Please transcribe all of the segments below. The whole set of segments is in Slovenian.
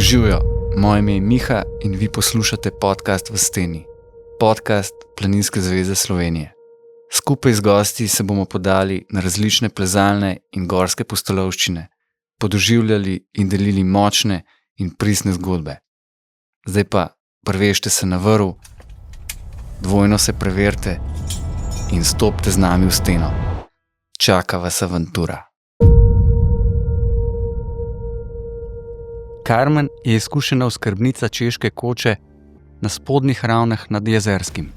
Živjo, moje ime je Miha in vi poslušate podcast V steni, podcast Planinske zveze Slovenije. Skupaj z gosti se bomo podali na različne plezalne in gorske pustolovščine, podoživljali in delili močne in pristne zgodbe. Zdaj pa prevežte se na vrv, dvojno se preverite in stopite z nami v steno. Čaka vas avantura. Karmen je izkušena oskrbnica češke koče na spodnjih ravnah nad Jezerskim.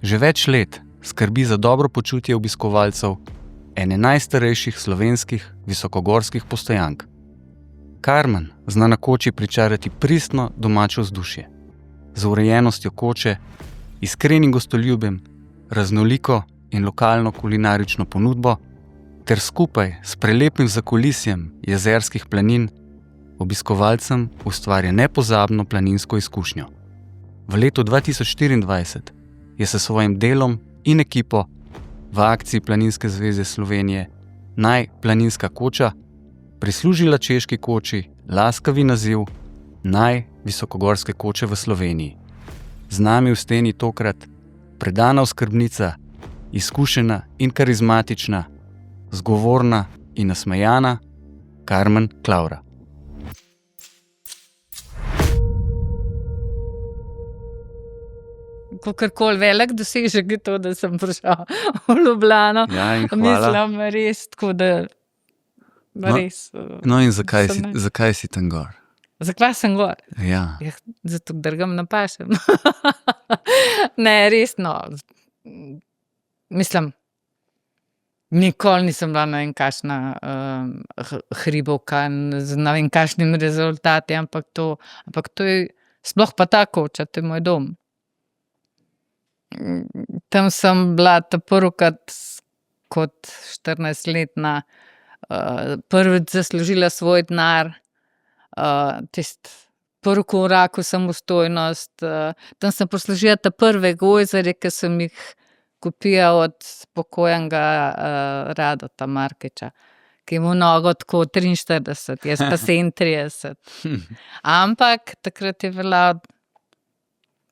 Že več let skrbi za dobro počutje obiskovalcev ene najstarejših slovenskih visokogorskih postojank. Karmen zna na koči pričarati pristno domače vzdušje, z urejenostjo koče, iskrenim gostoljubjem, raznoliko in lokalno kulinarično ponudbo ter skupaj s prelepim zakulisjem jezerskih planin obiskovalcem ustvarja nepozabno planinsko izkušnjo. V letu 2024 je s svojim delom in ekipo v akciji Planinske zveze Slovenije Naj planinska koča prislužila češki koči laskavi naziv Naj visokogorske koče v Sloveniji. Z nami v steni tokrat predana oskrbnica, izkušena in karizmatična, zgovorna in nasmejana Karmen Klavra. Kakorkoli velik dosežek je to, da sem prišel v Ljubljano. Ja, in hvala. Mislim, res, tako da res. No in zakaj si tam gor? Zakaj sem gor? Ja. Zato, ker drgam na pašem. Ne, res, no. Mislim, nikoli nisem bila ne vem kakšna hribovka z ne vem kakšnimi rezultati, ampak to je, sploh pa ta koča, to je moj dom. Tam sem bila prvikrat kot 14-letna, prvič zaslužila svoj denar, prvi korak v samostojnost, tam sem poslužila prve gojzarje, ki sem jih kupila od pokojnega Radota Markiča, ki je imel nogo tako 43, jaz pa 37. Ampak takrat je bila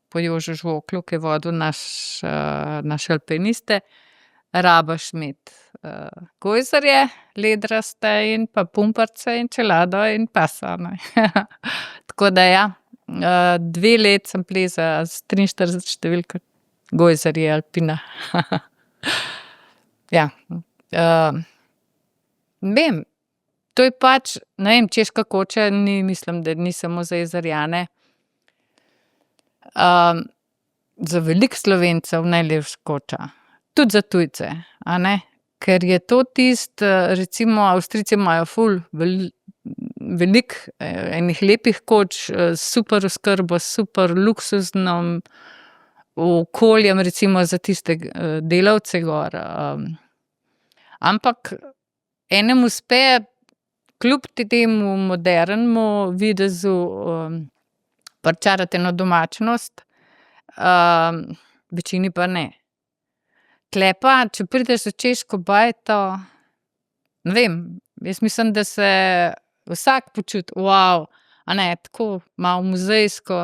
po Jožu Žvoklju, ki je vodil naše alpiniste, rabaš imeti gojzarje, ledraste in pa pumparce in čelado in pasa. Tako da ja, 2 let sem plezala z 43 številko gojzarje alpina. Ja. Vem, to je pač, ne vem, češka koča, mislim, da ni samo za jezerjane. Za veliko Slovencev najlepša koča. Tudi za tujce, a ne? Ker je to recimo Avstrijci imajo ful veliko enih lepih koč, super oskrbo, super luksuznim okoljem, recimo za tiste delavce gor. Ampak enemu uspe kljub temu modernemu videzu pričarati eno domačnost, večini pa ne. Tle pa, če prideš v češko bajto, ne vem, jaz mislim, da se vsak počuti, wow, a ne, tako malo muzejsko.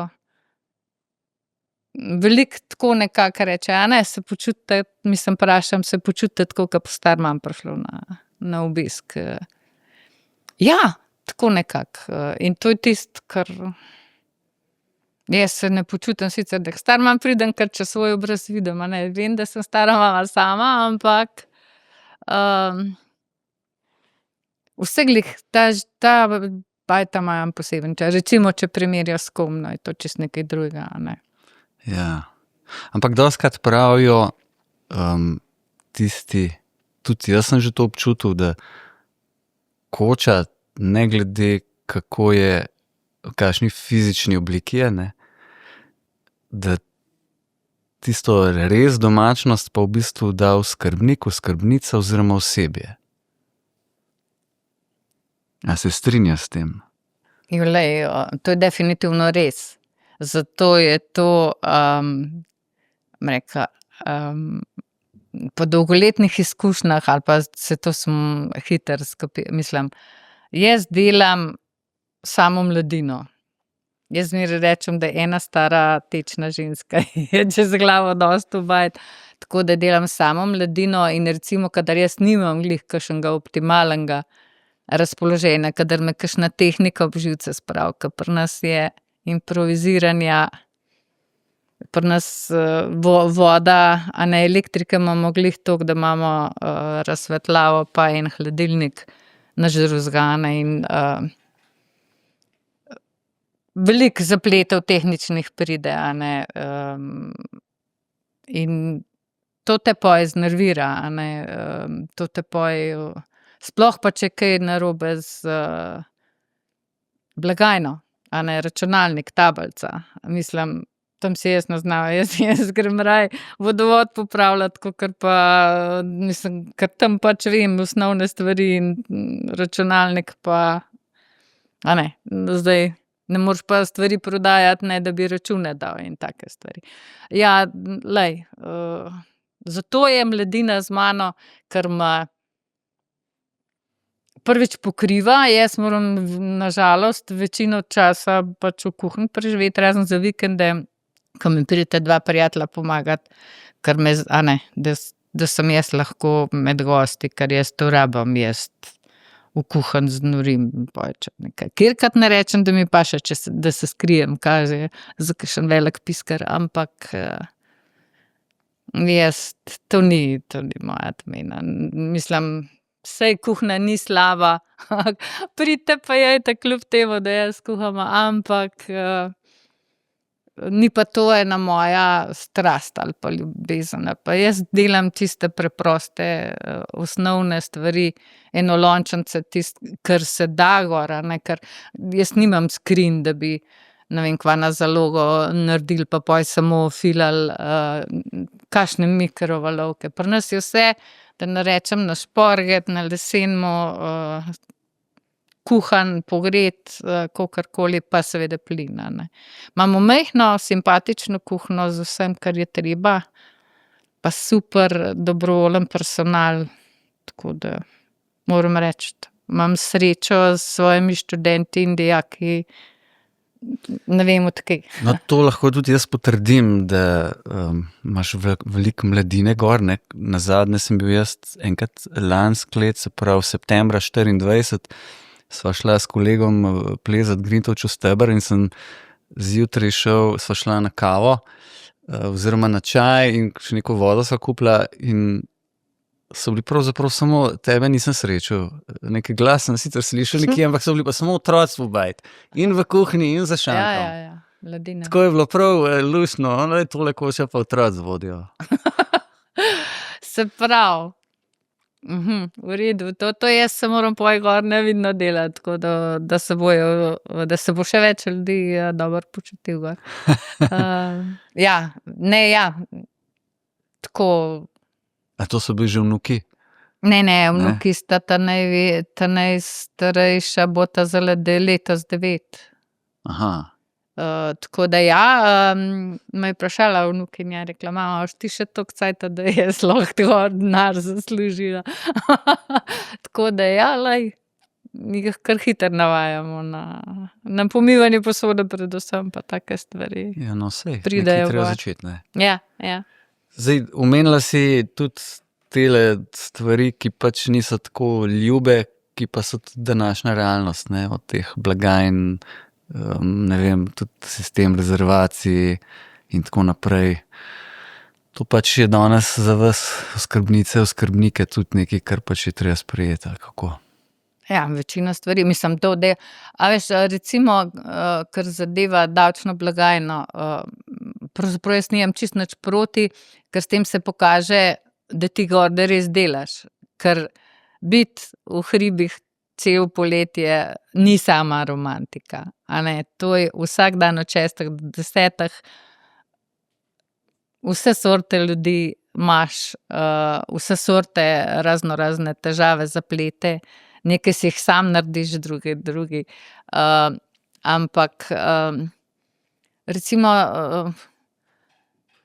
Veliko tako nekako reče, a ne, se počutite, mislim, vprašam, se počutite tako, kot po star mam prišlo na obisk. Ja, tako nekako. In to je tisto, kar jaz se ne počutim sicer, da star mam pridem, ker če svoj obraz vidim, a ne, vem, da sem stara mama sama, ampak vse glih, ta bajta imajo poseben čas. Recimo, če primerjajo s Komno, je to čisto nekaj drugega, a ne. Ja, ampak dostikrat pravijo tisti, tudi jaz sem že to občutil, da koča, ne glede kako je, v kakšni fizični obliki je, ne, da tisto res domačnost pa v bistvu da oskrbnik, oskrbnica oziroma osebje. A se strinja s tem? Glej, to je definitivno res. Zato je to, rekla, po dolgoletnih izkušnjah ali pa se to sem hitro mislim, jaz delam samo mladino. Jaz zmeraj rečem, da ena stara tečna ženska je čez glavo dosti vbajt, tako da delam samo mladino in recimo, kadar jaz nimam glih kakšnega optimalnega razpoloženja, kadar me kakšna tehnika ob živce spravi, ker pri nas je improviziranja, pri nas voda, a ne, elektrike imamo glih toliko, da imamo razsvetljavo pa en hladilnik nažruzgane in veliko zapletov tehničnih pride, a ne, in to te pol znervira, a ne, to te pol, sploh pa če kaj narobe z blagajno, a ne, računalnik, tablica, mislim, tam si jaz ne znam, jaz grem raje vodovod popravljat, kakor pa, mislim, ker tam pač vem osnovne stvari in računalnik pa, a ne, zdaj ne moreš pa stvari prodajati, ne da bi račune dal in take stvari. Ja, glej, zato je mladina z mano, ker me prvič pokriva, jaz moram na žalost večino časa pač v kuhinji preživeti, razen za vikende, ko mi prideta dva prijatelja pomagat, ker me, a ne, da sem jaz lahko med gosti, ker jaz to rabim, jaz v kuhinji znorim, katerikrat ne rečem, da mi paše, da se skrijem, kaže za kakšen velik piskar, ampak jaz, to ni moja domena. Mislim, saj kuhinja ni slaba, pridite pa jejte kljub temu, da jaz kuham, ampak ni pa to ena moja strast ali pa ljubezen. Pa jaz delam čiste preproste, osnovne stvari, enolončnice, tisto, kar se da gor, a ne, ker jaz nimam skrinj, da bi, ne vem, kva na zalogo naredili, pa pol samo filali, kakšne mikrovalovke. Pri nas je vse, da ne rečem na šporget, na lesenemu, kuhan, pogret, kakorkoli, pa seveda plin, a ne. Imamo majhno, simpatično kuhinjo z vsem, kar je treba, pa super dobrovoljen personal, tako da moram reči, imam srečo s svojimi študenti in dijaki, ne vem od kaj. No, to lahko tudi jaz potrdim, da imaš veliko mladine gor, ne. Nazadnje sem bil jaz enkrat lansko leto, se pravi septembra 24, sva šla s kolegom plezat Grintovčev steber in sem zjutraj šel, sva šla na kavo, oziroma na čaj in še neko vodo sva kupila in so bili pravzaprav samo, tebe nisem srečal, neki glas sem sicer slišal nekje, ampak so bili pa samo otroci vbajt. In v kuhinji in za šankom. Ja, mladina. Tako je bilo prav luštno, tole koča pa otroci vodijo. Se pravi, v redu, to jaz se moram pol gor nevidno delati, tako da se bo še več ljudi dobro počutil gor. Tako. A to so bili že vnuki? Ne, vnuki sta ta najstarejša bosta zdajle letos 9. Aha. Tako da me je vprašala vnukinja, rekla, mama, boš ti še toliko cajta, da jaz lahko denar zaslužila. Tako da glej, jih kar hitro navajamo na pomivanje posode predvsem, pa take stvari. Ja, no, sej, pridejo nekaj treba gor. začeti, ne. Ja. Zdaj, omenila si tudi tele stvari, ki pač niso tako ljube, ki pa so tudi današnja realnost, ne, od teh blagajn, ne vem, tudi sistem rezervacij in tako naprej. To pač je danes za vas oskrbnice, oskrbnike tudi nekaj, kar pač je treba sprejeti, ali kako? Ja, večina stvari, mislim to, da, a veš, recimo, kar zadeva davčno blagajno, pravzaprav jaz nimam čisto nič proti, ker s tem se pokaže, da ti gor, da res delaš, ker biti v hribih cel poletje ni sama romantika, a ne, to je vsak dan od 6 do 10, vse sorte ljudi imaš, vse sorte razne težave, zaplete, nekaj si jih sam narediš, drugi, ampak recimo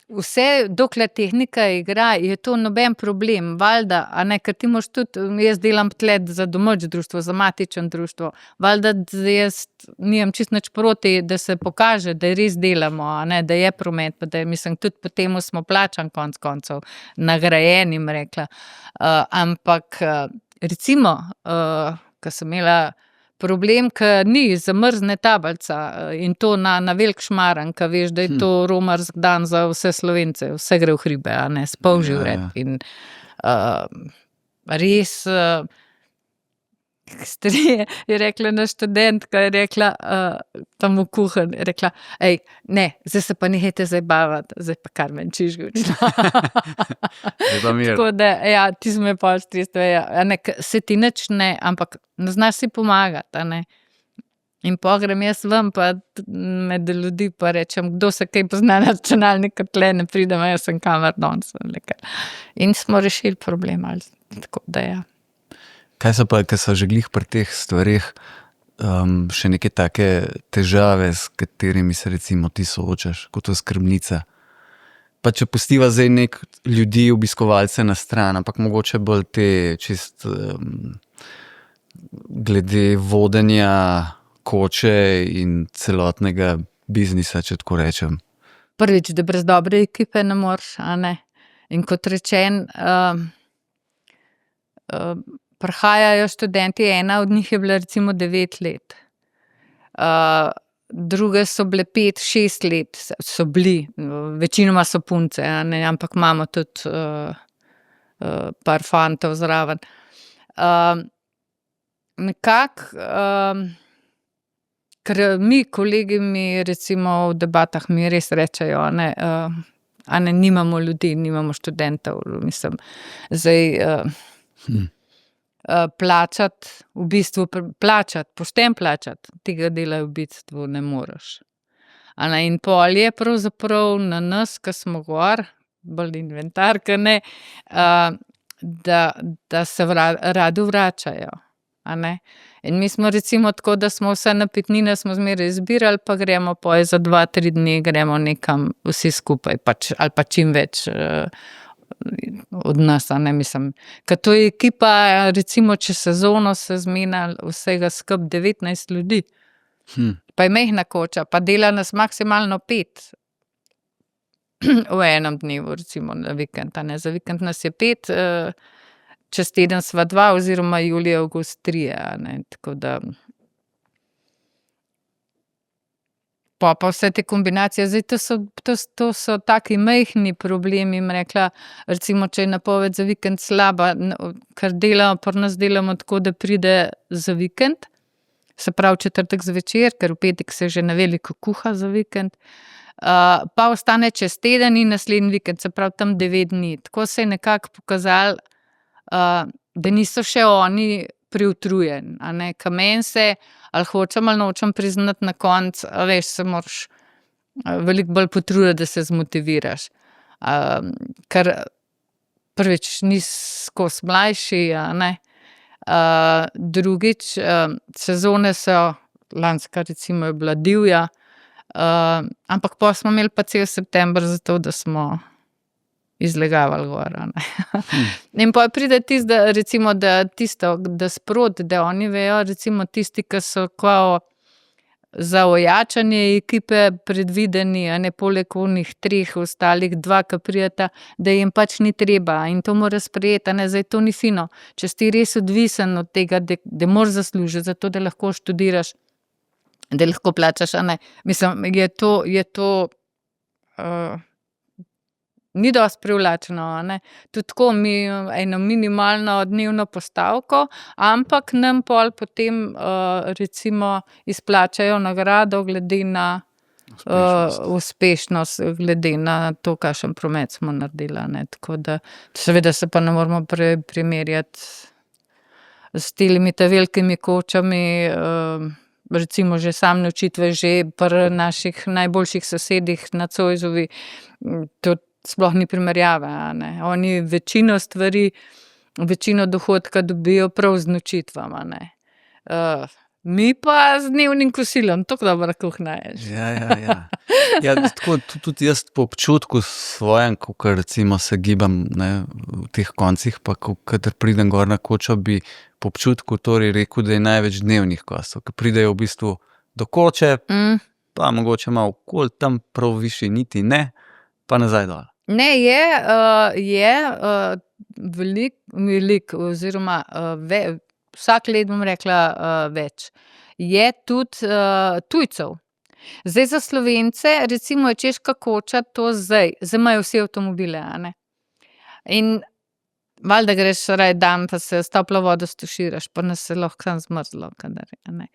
vse, dokler tehnika igra, je to noben problem, valjda, a ne, ker ti moraš tudi, jaz delam tle za domač društvo, za matično društvo, valjda jaz nimam čisto nič proti, da se pokaže, da res delamo, a ne, da je promet, pa da je, mislim, tudi po temu smo plačani konec koncev, nagrajenim rekla. Ampak recimo, ko sem imela problem, ke ni, zamrzne tablica in to na velik šmaran, ke veš, da je to romarski dan za vse Slovence, vse gre v hribe, a ne, s polžji vred. In res, je rekla ena študentka, je rekla tam v kuhinji, je rekla, ne, zdaj se pa nehajte zabavati, zdaj pa kar meni čižgeč. Tako da, ja, ti smo pa se ti nič ne, ampak ne znaš si pomagati, a ne. In pol grem jaz ven, pa med ljudi pa rečem, kdo se kaj pozna na računalnik, ker tle ne pridem, jaz sem kamer danes. In smo rešili problem, tako da ja. Kaj so pa, ko so že glih pri teh stvareh, še neke take težave, s katerimi se recimo ti soočaš kot oskrbnica? Pa če pustiva zdaj ljudi, obiskovalce na stran, ampak mogoče bolj te čist glede vodenja koče in celotnega biznisa, če tako rečem. Prvič, da brez dobre ekipe ne moreš, a ne. In kot rečen, prihajajo študenti, ena od njih je bila recimo 9 let. Druge so bile 5-6 let, so bili, večinoma so punce, a ne, ampak imamo tudi par fantov zraven. Nekako, ker mi, kolegi mi recimo v debatah mi res rečejo, a ne, nimamo ljudi, nimamo študentov, mislim, zdaj plačati, v bistvu plačati, pošteno plačati, tega dela v bistvu ne moreš. A ne, in pol je pravzaprav na nas, ke smo gor, bolj inventar, ke ne, da se radi vračajo, a ne. In mi smo recimo tako, da smo vse napitnine smo zmeraj zbirali, pa gremo pol za 2-3 dni gremo nekam vsi skupaj, pač, ali pa čim več od nas, a ne, mislim. Ker to je ekipa, recimo čez sezono se zmeni vsega skupaj 19 ljudi. Pa je majhna koča, pa dela nas maksimalno 5 v enem dnevu, recimo na vikend, a ne. Za vikend nas je 5, čez teden sva 2 oziroma julij, avgust 3, a ne, tako da. Pa vse te kombinacije, zdaj to so taki majhni problemi, rekla, recimo, če je napoved za vikend slaba, ker pri nas delamo tako, da pride za vikend, se pravi četrtek zvečer, ker v petek se že na veliko kuha za vikend, pa ostane čez teden in naslednji vikend, se pravi tam 9 dni. Tako se je nekako pokazalo, da niso še oni preutrujeni, a ne, ke meni se, ali hočem ali nočem priznati na koncu, a veš, se moraš veliko bolj potruditi, da se zmotiviraš. Ker prvič nisi skozi mlajši, a ne, drugič, sezone so, lanska recimo je bila divja, ampak pol smo imeli pa cel september za to, da smo izlegavali gor, a ne. In pol pride tisto, da recimo, da tisto, da sproti, da oni vejo, recimo tisti, ki so kao za ojačanje ekipe predvideni, a ne, poleg onih 3 ostalih 2, ke prideta, da jim pač ni treba in to mora sprejeti, a ne, zdaj to ni fino. Če si ti res odvisen od tega, da moraš zaslužiti, zato da lahko študiraš, da lahko plačaš, a ne. Mislim, je to ni dosti privlačno, a ne. Tudi tako mi eno minimalno dnevno postavko, ampak nam pol potem recimo izplačajo nagrado glede na uspešnost, glede na to, kakšen promet smo naredili, a ne. Tako da seveda se pa ne moremo primerjati s temi velikimi kočami, recimo že same nočitve, že pri naših najboljših sosedih na Zoisovi, tudi sploh ni primerjave, a ne. Oni večino stvari, večino dohodka dobijo prav z nočitvami, a ne. Mi pa z dnevnim kosilom, tako dobra kuhna je. Ja, tako tudi jaz po občutku svojem, ko recimo se gibam, ne, v teh koncih, pa kadar pridem gor na kočo, bi po občutku torej rekel, da je največ dnevnih kosov, ki pridejo v bistvu do koče, pa mogoče malo okoli, tam prav višji niti ne, pa nazaj dol. Ne, je veliko oziroma vsak let, bom rekla, več. Je tudi tujcev. Zdaj za Slovence, recimo je Češka koča to zdaj imajo vsi avtomobile, a ne. In valjda greš raje dan, pa se s toplo vodo stuširaš, pa nas se lahko samo zmrzlo, kadar je, a ne.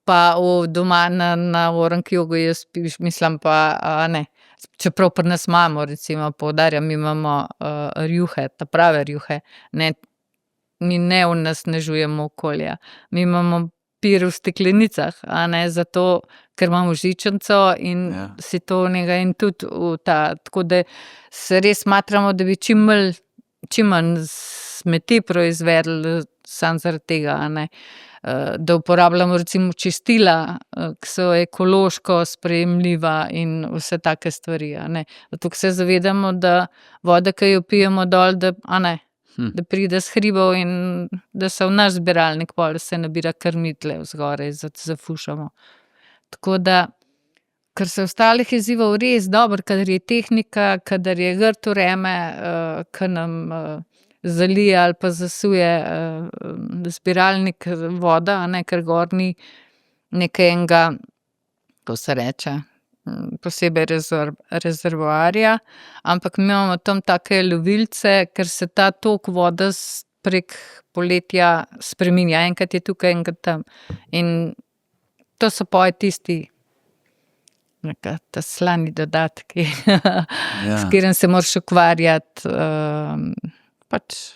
Pa doma na Ornkjogu jaz mislim pa, a ne, čeprav pri nas imamo, recimo, poudarjam, mi imamo rjuhe, ta prave rjuhe, ne, mi ne onesnažujemo okolja. Mi imamo pir v steklenicah, a ne, zato, ker imamo žičnico in si to in tudi tako da se res smatramo, da bi čim manj smeti proizvedli samo zaradi tega, a ne. Da uporabljamo recimo čistila, ki so ekološko sprejemljiva in vse take stvari, a ne. Zato, ke se zavedamo, da voda, ki jo pijemo dol, da, a ne, da pride s hribov in da se v naš zbiralnik pol se nabira krmi tule zgoraj, zafušamo. Tako da, kar se ostalih izzivov, res dobro, kadar je tehnika, kadar je grdo vreme, ke nam zalije ali pa zasuje zbiralnik voda, a ne, ker gor ni enega, kako se reče, posebej rezervoarja, ampak mi imamo tam take lovilce, ker se ta tok vode prek poletja spreminja. Enkrat je tukaj, enkrat tam. In to so pol tisti, ta slani dodatki, s katerim se moraš ukvarjati, pač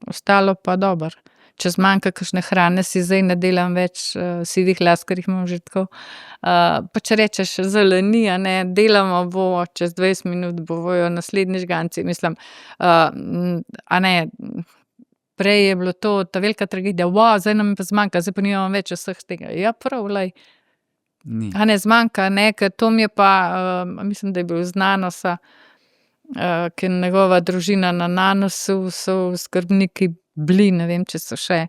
ostalo pa dobro. Če zmanjka kakšne hrane, si zdaj ne delam več sivih las, ker jih imam že tako. Pač rečeš, zeleni, a ne, delamo, bo čez 20 minut bojo naslednji žganci, mislim, a ne, prej je bilo to ta velika tragedija, zdaj nam pa zmanjka, zdaj pa nimamo več vseh tega. Ja, prav, glej. A ne zmanjka, ne, ker to mi je pa, mislim, da je bil iz Nanosa, ker njegova družina na Nanosu so oskrbniki bili, ne vem, če so še.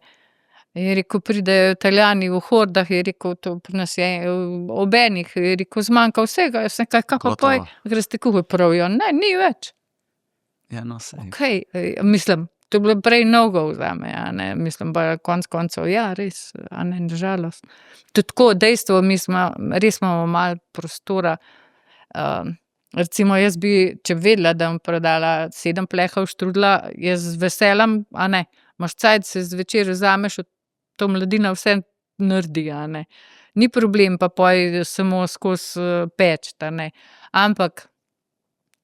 Je rekel, pridejo Italijani v hordah, je rekel, to pri nas je ob enih, je rekel, zmanjka vsega, jaz sem kaj pa poj, greste kuhat, pravijo, ne, ni več. Ja, no, saj. Okej, mislim, to je bilo prej no-go zame, a ne, mislim, pa konec koncev, ja, res, a ne, na žalost. Tudi tako, dejstvo, res imamo malo prostora, recimo jaz bi, če bi vedela, da bom prodala 7 plehov štrudlja, jaz z veseljem, a ne, imaš cajt, se zvečer vzameš, to mladina vse naredi, a ne. Ni problem pa pol samo skozi peči, a ne. Ampak,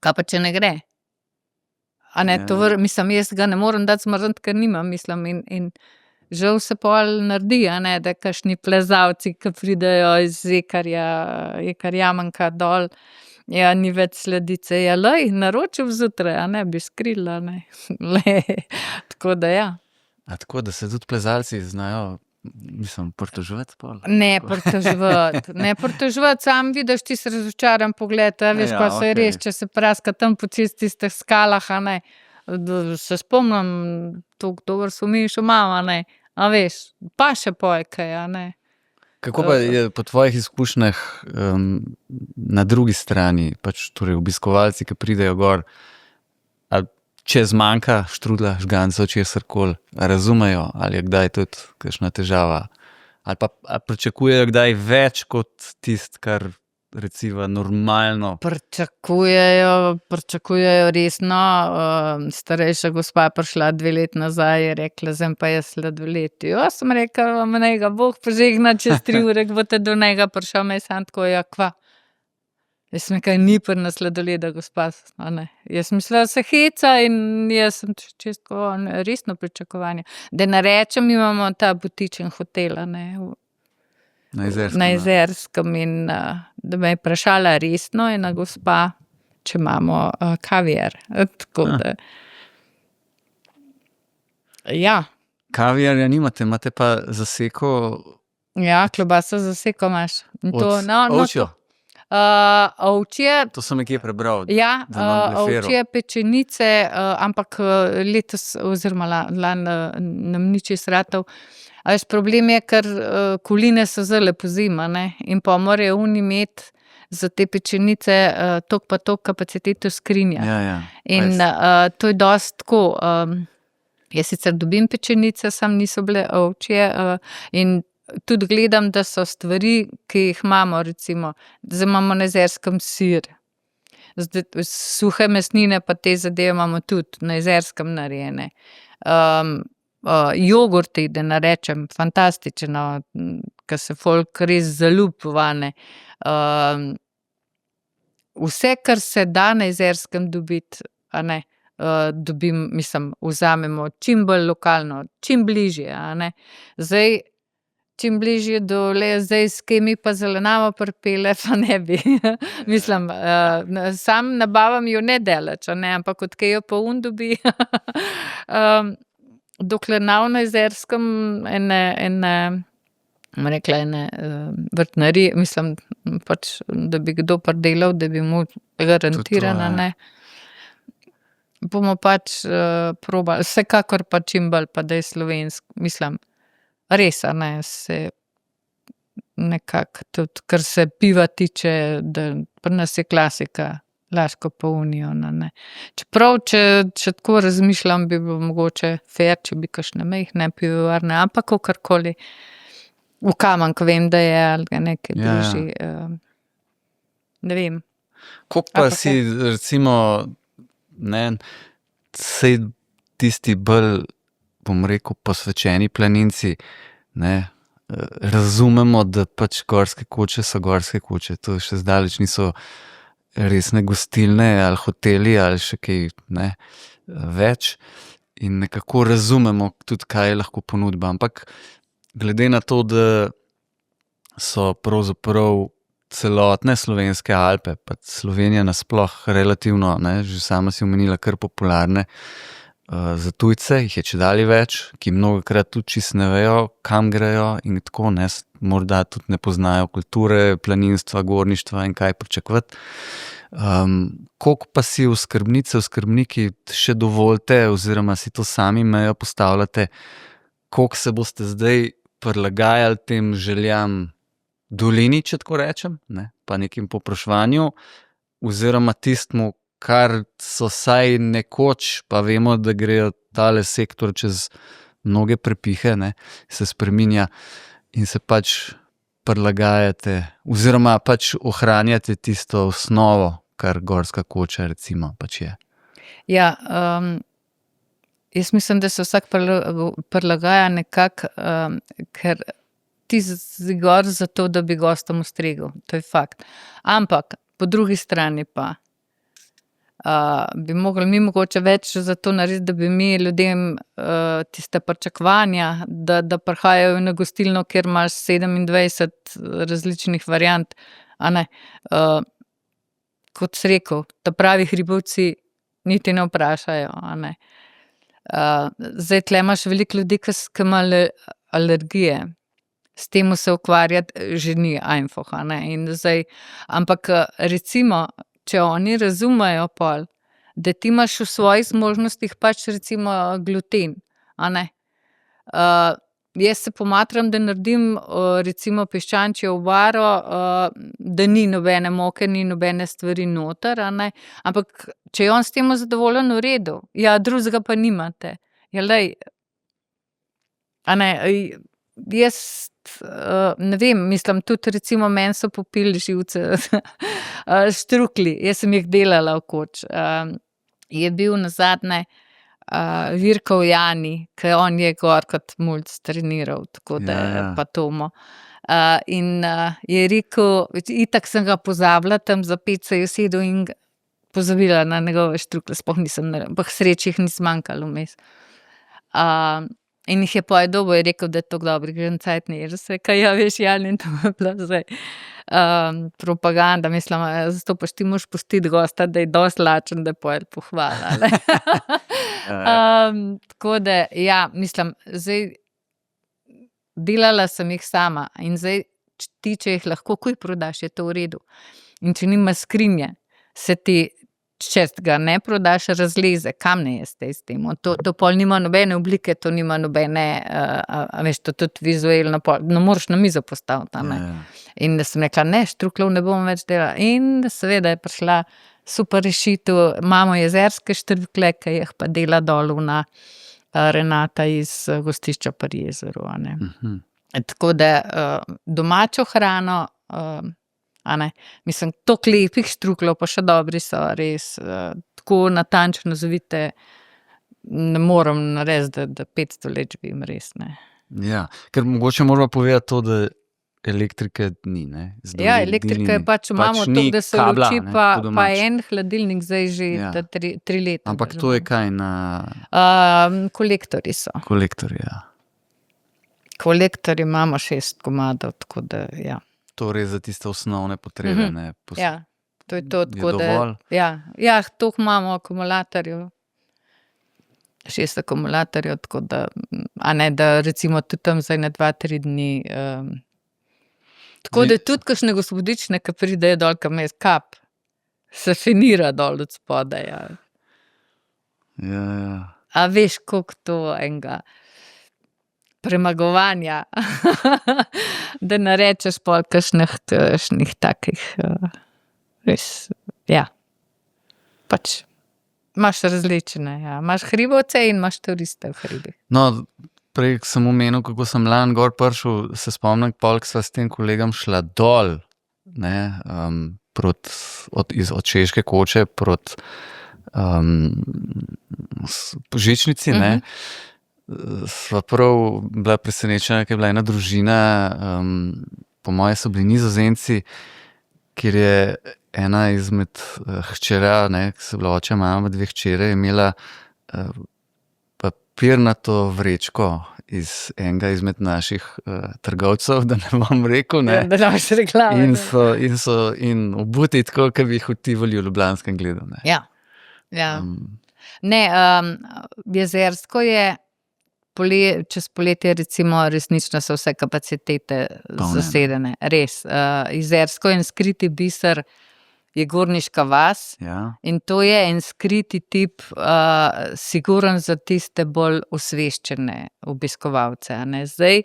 kaj pa če ne gre? A ne, mislim, jaz ga ne morem dati zmrzniti, ker nimam, mislim, in žal se pol naredi, a ne, da kakšni plezalci, ke pridejo iz Jekarjamenka dol, ja, ni več sladice, ja, glej, naročil zjutraj, a ne, bi skrila, a ne. Tako da ja. A tako, da se tudi plezalci znajo, mislim, pritoževati pol? Ne pritoževati, samo vidiš tisti razočaran pogled, a veš, pa se res, če se praska tam po tistih skalah, a ne. Se spomnim, tako dober spomin še imam, a ne. A veš, pa še pol kaj, a ne. Kako pa je po tvojih izkušnjah na drugi strani, pač torej obiskovalci, ki pridejo gor, ali če zmanjka štrudlja, žgancev, česarkoli, razumejo, ali je kdaj tudi kakšna težava? Ali pa pričakujejo kdaj več kot tisto, kar recimo normalno? Pričakujejo resno. Starejša gospa je prišla 2 leti nazaj, je rekla, zdaj pa jaz sladoled. Jaz sem rekla, naj ga Bog požegna, čez 3 ure, ke boste do njega prišel, me je samo tako, ja, kva? Jaz sem rekla, ni pri nas sladoleda, gospa, a ne. Jaz mislila, se heca in jaz sem čisto resno pričakovanje. Da ne rečem, mi imamo ta butičen hotel, a ne, Na Jezerskem. Na Jezerskem in da me je vprašala resno ena gospa, če imamo kaviar. Tako da. Ja, Kaviarja nimate, imate pa zaseko Ja, klobaso za seko imaš. In to, ovčjo. Ovčje, To sem nekje prebral. ja, da imam bleferil. ovčje pečenice, ampak letos oziroma lani nam ni čisto ratalo. A veš, problem je, ker koline so zelo pozimi, a ne, in pa morajo oni imeti za te pečenice toliko pa toliko kapacitet v skrinjah. Ja. In to je dosti tako, jaz sicer dobim pečenice, samo niso bile ovčje, in tudi gledam, da so stvari, ki jih imamo, recimo, zdaj imamo na Jezerskem sir. Zdaj, suhe mesnine pa te zadeve imamo tudi na Jezerskem narejene. Jogurti, da ne rečem, fantastično, ke se folk res zaljubi vane. Vse, kar se da na Jezerskem dobiti, a ne, dobim, mislim, vzamemo čim bolj lokalno, čim bližje, a ne. Zdaj, čim bližje dole, zdaj s kje mi pa zelenjavo pripelje, pa ne bi. Mislim, sam nabavam jo nedaleč, a ne, ampak od kje jo pa on dobi. Dokler ne na Jezerskem ene vrtnarije, mislim, pač, da bi kdo pridelal, da bi mu garantiran, a ne. Bomo pač probali, vsekakor pa čim bolj, pa da je mislim, res, a ne, se nekako tudi, kar se piva tiče, da pri nas je klasika Laško pa Union, a ne. Čeprav, če tako razmišljam, bi bilo mogoče fer, če bi kakšne majhne pivovarne, ampak kakorkoli, v Kamenku vem, da je, ali ga nekaj bližje, ne vem. Koliko pa si, recimo, ne, saj tisti bolj, bom rekel, posvečeni planinci, ne, razumemo, da pač gorske koče so gorske koče, to še zdaleč niso resne gostilne ali hoteli ali še kaj, ne, več, in nekako razumemo tudi, kaj je lahko ponudba, ampak glede na to, da so pravzaprav celotne slovenske Alpe, pa Slovenija nasploh relativno, ne, že sama si omenila, kar popularne za tujce, jih je čedalje več, ki mnogokrat tudi čisto ne vejo, kam grejo in tako, ne, morda tudi ne poznajo kulture, planinstva, gorništva in kaj pričakovati. Koliko pa si oskrbniki še dovolite oziroma si to sami mejo postavljate, koliko se boste zdaj prilagajali tem željam dolini, če tako rečem, ne, pa nekim povpraševanju, oziroma tistemu, kar so saj nekoč, pa vemo, da grejo tale sektor čez mnoge prepihe, ne, se spreminja in se pač prilagajate oziroma pač ohranjate tisto osnovo, kar gorska koča recimo pač je. Ja, jaz mislim, da se vsak prilagaja nekako, ker ti si gor zato, da bi gostom ustregel, to je fakt. Ampak po drugi strani pa bi mogli mi mogoče več za to narediti, da bi mi ljudem tiste pričakovanja, da prihajajo na gostilno, kjer imaš 27 različnih variant, a ne. Kot si rekel, ta pravi hribovci niti ne vprašajo, a ne. Zdaj tule imaš veliko ljudi, ki imajo alergije. S tem se ukvarjati že ni einfach, a ne. In zdaj, ampak recimo, če oni razumejo pol, da ti imaš v svojih zmožnostih pač recimo gluten, a ne. Jaz se pomatram, da naredim recimo piščančjo obaro, da ni nobene moke, ni nobene stvari noter, a ne, ampak če je on s tem zadovoljen, v redu. Ja, drugega pa nimate. Ja, glej, a ne, jaz ne vem, mislim, tudi recimo meni so popili živce štruklji, jaz sem jih delala v koč. Je bil nazadnje Virkov Jani, ke on je gor kot mulc treniral, tako da pa Tomo. In je rekel, itak sem ga pozabila, tam za 5 se je usedel in pozabila na njegove štruklje, sploh nisem, ampak sreče jih ni zmanjkalo vmes. In jih je pojedel, je rekel, da je tako dobrih že en cajt ni. Jaz sem rekla, ja, veš, Jan, in to je bila zdaj propaganda, mislim, zato pač ti moraš pustiti gosta, da je dosti lačen, da poje pohvala, ne. Tako da, ja, mislim, zdaj delala sem jih sama in zdaj ti, če jih lahko kuj prodaš, je to v redu. In če nima skrinje, se ti, če ga ne prodaš, razleze, kam ne je s tem. To pol nima nobene oblike, to nima nobene, a veš, to tudi vizualno pol, no moraš na mizo postaviti, a ne. In da sem rekla, ne, štruklov ne bom več delala. In seveda je prišla super rešitev, imamo jezerske štrukle, ki jih pa dela dol na Renata iz gostišča pri jezeru, a ne. Tako da domačo hrano, a ne, mislim, toliko lepih štruklov, pa še dobri so, res, tako natančno zavite, ne morem narediti, da 500 let živim, res, ne. Ja, ker mogoče moramo povedati to, da elektrike ni, ne? Ja, elektrika je pač, imamo to, da se kabla, luči, ne, po pa domače. en hladilnik zdaj že Ja. 3 leta. Ampak to je kaj na Kolektorji so. kolektorju, ja. Kolektorji imamo 6 komadov, tako da, ja. To res za tiste osnovne potrebe, ne? Ja, to je to, Je tako da, dovolj? ja, toliko imamo akumulatorjev, 6 akumulatorjev, tako da, a ne, da recimo tudi tam zdaj na 2-3 dni, tako da tudi kakšne gospodične, ki pridejo dol, kam je kap, se finira dol od spodaj, ja. Ja. A veš, koliko to enega premagovanja, da narečeš pol kakšnih takih, res, ja. Pač, imaš različne, ja. Imaš hribovce in imaš turiste v hribih. No, prej sem omenil, kako sem lani gor prišel, se spomnim, pol, ko sva s tem kolegom šla dol, ne, od Češke koče proti žičnici, ne, sva prav bila presenečena, ker je bila ena družina, po moje so bili Nizozemci, kjer je ena izmed hčera, ne, ki so bila oče, mama, 2 hčere, je imela papirnato vrečko iz enega izmed naših trgovcev, da ne bom rekel, ne. Da ne boš reklame. In obuti tako, kot bi jih v Tivoli v Ljubljanskem gledal, ne. Ja, ja. Ne, jezersko je čez poletje recimo resnično so vse kapacitete zasedene, res. Jezersko in skriti biser je Gorniška vas, Ja. in to je en skriti tip, siguren za tiste bolj osveščene obiskovalce, a ne. Zdaj,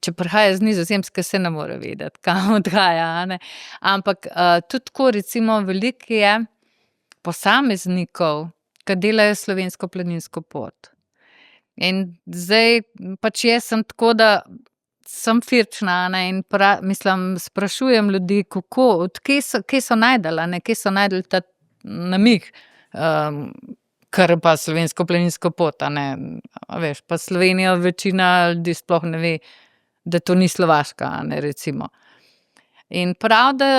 če prihaja z Nizozemske, se ne more vedeti, kam odhaja, a ne. Ampak tudi tako recimo veliko je posameznikov, ki delajo slovensko planinsko pot. In zdaj pač jaz sem tako, da sem firčna, a ne, in mislim, sprašujem ljudi, kako, kje so našli, a ne, kje so našli ta namig, kar pa slovensko planinsko pot, a ne, a veš, pa Slovenijo večina ljudi sploh ne ve, da to ni Slovaška, a ne, recimo. In prav, da,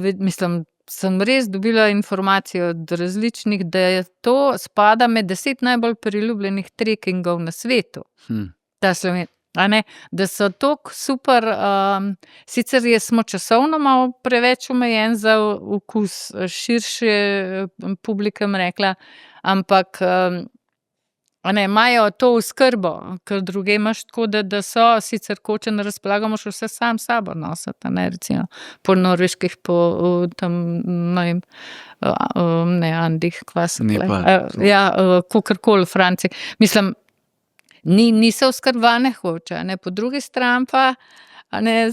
mislim, sem res dobila informacijo od različnih, da je to spada med 10 najbolj priljubljenih trekingov na svetu. Ta a ne, da so toliko super, sicer smo časovno malo preveč omejen za okus širše publike, bom rekla, ampak, a ne, imajo to oskrbo, ker drugje imaš tako, da so sicer koče na razpolago, moraš vse sam s sabo nositi, a ne, recimo po norveških, po tam, ne vem, ne Andih, kva so tule. Ja, kakorkoli v Franciji. Mislim, niso oskrbovane koče, a ne, po drugi strani pa, a ne,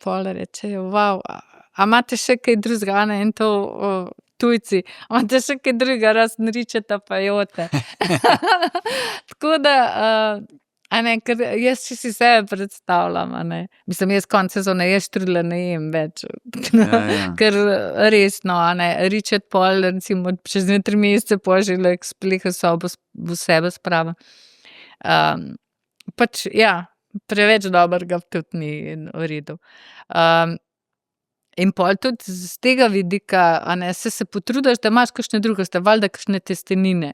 pol rečejo, a imate še kaj drugega, a ne, in to tujci, a imate še kaj drugega, razen ričeta pa jote. Tako da, a ne, ker jaz si sebe predstavljam, a ne, mislim, jaz konec sezone, jaz štrudlja ne jem več, ker resno, a ne, ričet pol, recimo, čez 3 mesece pol že spleha sobo v sebe spravim. Pač, ja, preveč dobrega tudi ni v redu. In pol tudi z tega vidika, a ne, se potrudiš, da imaš kakšne druge, valjda kakšne testenine,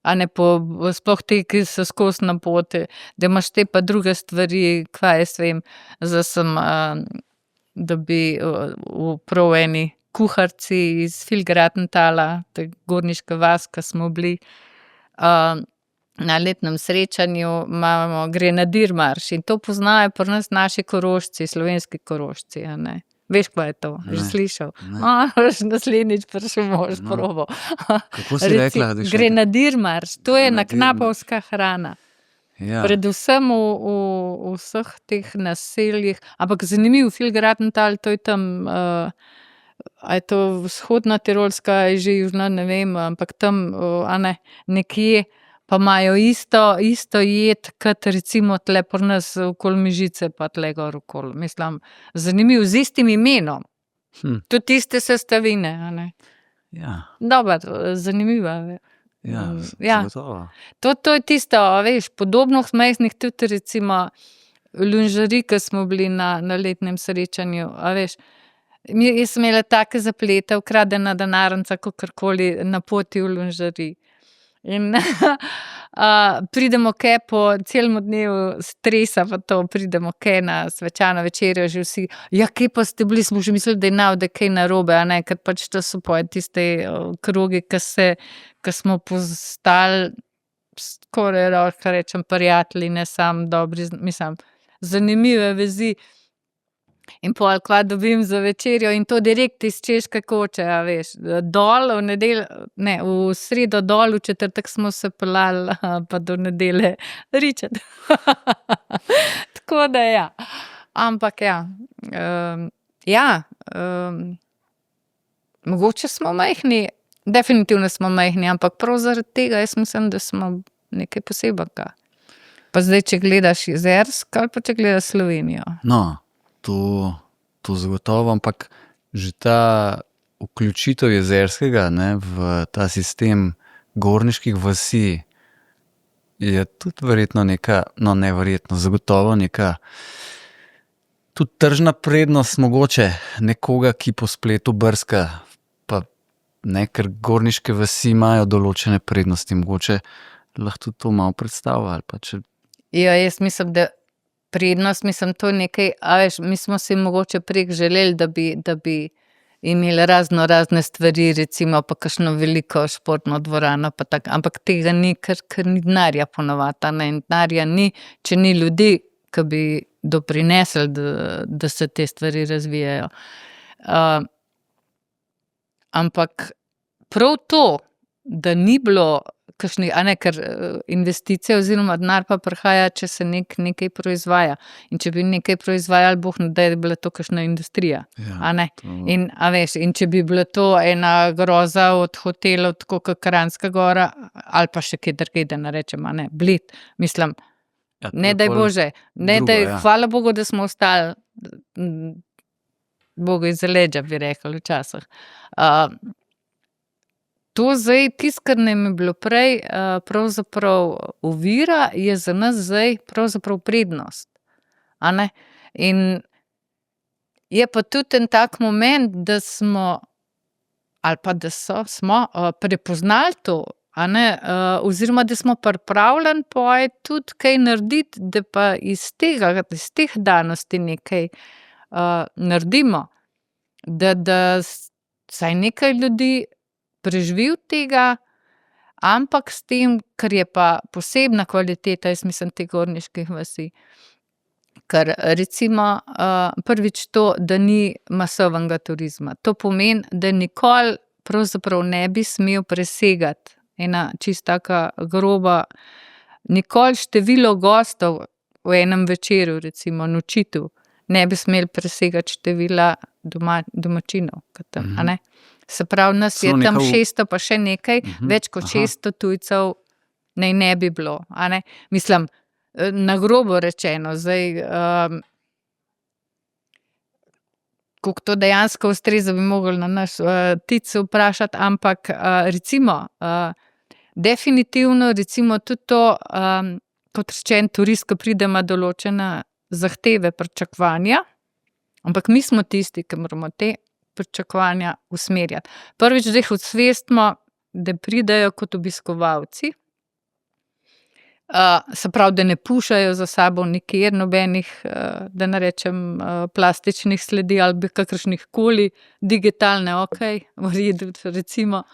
a ne, sploh te, ki so skozi na poti, da imaš te pa druge stvari, kva jaz vem, zdaj sem, da bi v prav eni kuharici iz Filgratentala, to je Gorniška vas, ko smo bili, Na letnem srečanju imamo Grenadir marš in to poznajo pri nas naši Korošci, slovenski Korošci, a ne. Veš, kaj je to? Že slišal? Naslednjič prišel mož probo. Kako si rekla? Grenadir marš, to je naknapovska hrana. Ja. Predvsem v vseh teh naseljih, ampak zanimiv Filgratental, to je tam, a je to vzhodna Tirolska, je že južna, ne vem, ampak tam, a ne, nekje pa imajo isto jed, kot recimo tle pri nas okoli Mežice pa tle gor okoli. Mislim, zanimiv, z istim imenom. Tudi iste sestavine, a ne. Ja. Dobro, zanimiva. Ja, Ja. zagotovo. To je tisto, a veš, podobno smešnih tudi recimo v linžeriji, ko smo bili na letnem srečanju, a veš. Jaz sem imela take zaplete, ukradena denarnica, kakorkoli na poti v linžeriji. In pridemo ke po celem dnevu stresa, pa to pridemo ke na svečano večerjo, že vsi, ja, kje pa ste bili, smo že mislili, da je kaj narobe, a ne, ker pač to so poje tiste krogi, ke smo postali skoraj, lahko rečem, prijatelji, ne samo dobri, mislim, zanimive vezi. In pol, kva dobim za večerjo in to direkt iz Češke koče, a veš, dol v sredo dol, v četrtek smo se peljali pa do nedelje ričat. Tako da ja. Ampak ja, mogoče smo majhni, definitivno smo majhni, ampak prav zaradi tega jaz mislim, da smo nekaj posebenega. Pa zdaj, če gledaš Jezersko ali pa če gledaš Slovenijo. No, to zagotovo, ampak že ta vključitev Jezerskega, ne, v ta sistem gorniških vasi je tudi verjetno neka, no, neverjetno, zagotovo neka tudi tržna prednost mogoče nekoga, ki po spletu brska, pa ne, ker gorniške vasi imajo določene prednosti, mogoče lahko tudi to malo predstavlja ali pa če. Ja, jaz mislim, da prednost, mislim, to je nekaj, a veš, mi smo si mogoče prek želeli, da bi imeli razne stvari, recimo pa kakšno veliko športno dvorano pa tako, ampak tega ni, ker ni denarja ponavadi, a ne, in denarja ni, če ni ljudi, ki bi doprinesli, da se te stvari razvijajo. Ampak prav to, da ni bilo kakšnih, a ne, ker investicije oziroma denar pa prihaja, če se nekaj proizvaja. In če bi nekaj proizvajali, Bog ne daj, da bi bila to kakšna industrija. Ja, A ne? to. In, a veš, in če bi bila to ena groza od hotelov, tako kot Kranjska Gora, ali pa še kaj drugega, da ne rečem, a ne, Bled, mislim, Ja, to ne je daj pol Bože, ne drugo, daj, ja. hvala Bogu, da smo ostali, Bogu iz leđa, bi rekli včasih. To zdaj, tisto, kar nam je bilo prej, pravzaprav ovira, je za nas zdaj pravzaprav prednost. A ne? In je pa tudi en tak moment, da smo, ali pa da smo prepoznali to, a ne, oziroma da smo pripravljeni poje tudi kaj narediti, da pa iz teh danosti nekaj naredimo. Da vsaj nekaj ljudi preživi od tega, ampak s tem, kar je pa posebna kvaliteta, jaz mislim, teh gorniških vasi. Ker recimo, prvič to, da ni masovnega turizma. To pomeni, da nikoli pravzaprav ne bi smel presegati ena čisto taka groba, nikoli število gostov v enem večeru, recimo nočitev, ne bi smeli presegati števila domačinov, ke tam, a ne. Se pravi, nas je tam 600 pa še nekaj, več kot 600 tujcev naj ne bi bilo, a ne. Mislim, na grobo rečeno, zdaj, koliko to dejansko ustreza, bi mogli na naš TIC vprašati, ampak recimo, definitivno recimo tudi to, kot rečeno, turist, ko pride, ima določene zahteve, pričakovanja, ampak mi smo tisti, ki moramo te pričakovanja usmerjati. Prvič, da jih osvestimo, da pridejo kot obiskovalci, se pravi, da ne pušajo za sabo nikjer nobenih, da ne rečem, plastičnih sledi ali kakršnih koli, digitalne, okej, v redu, recimo.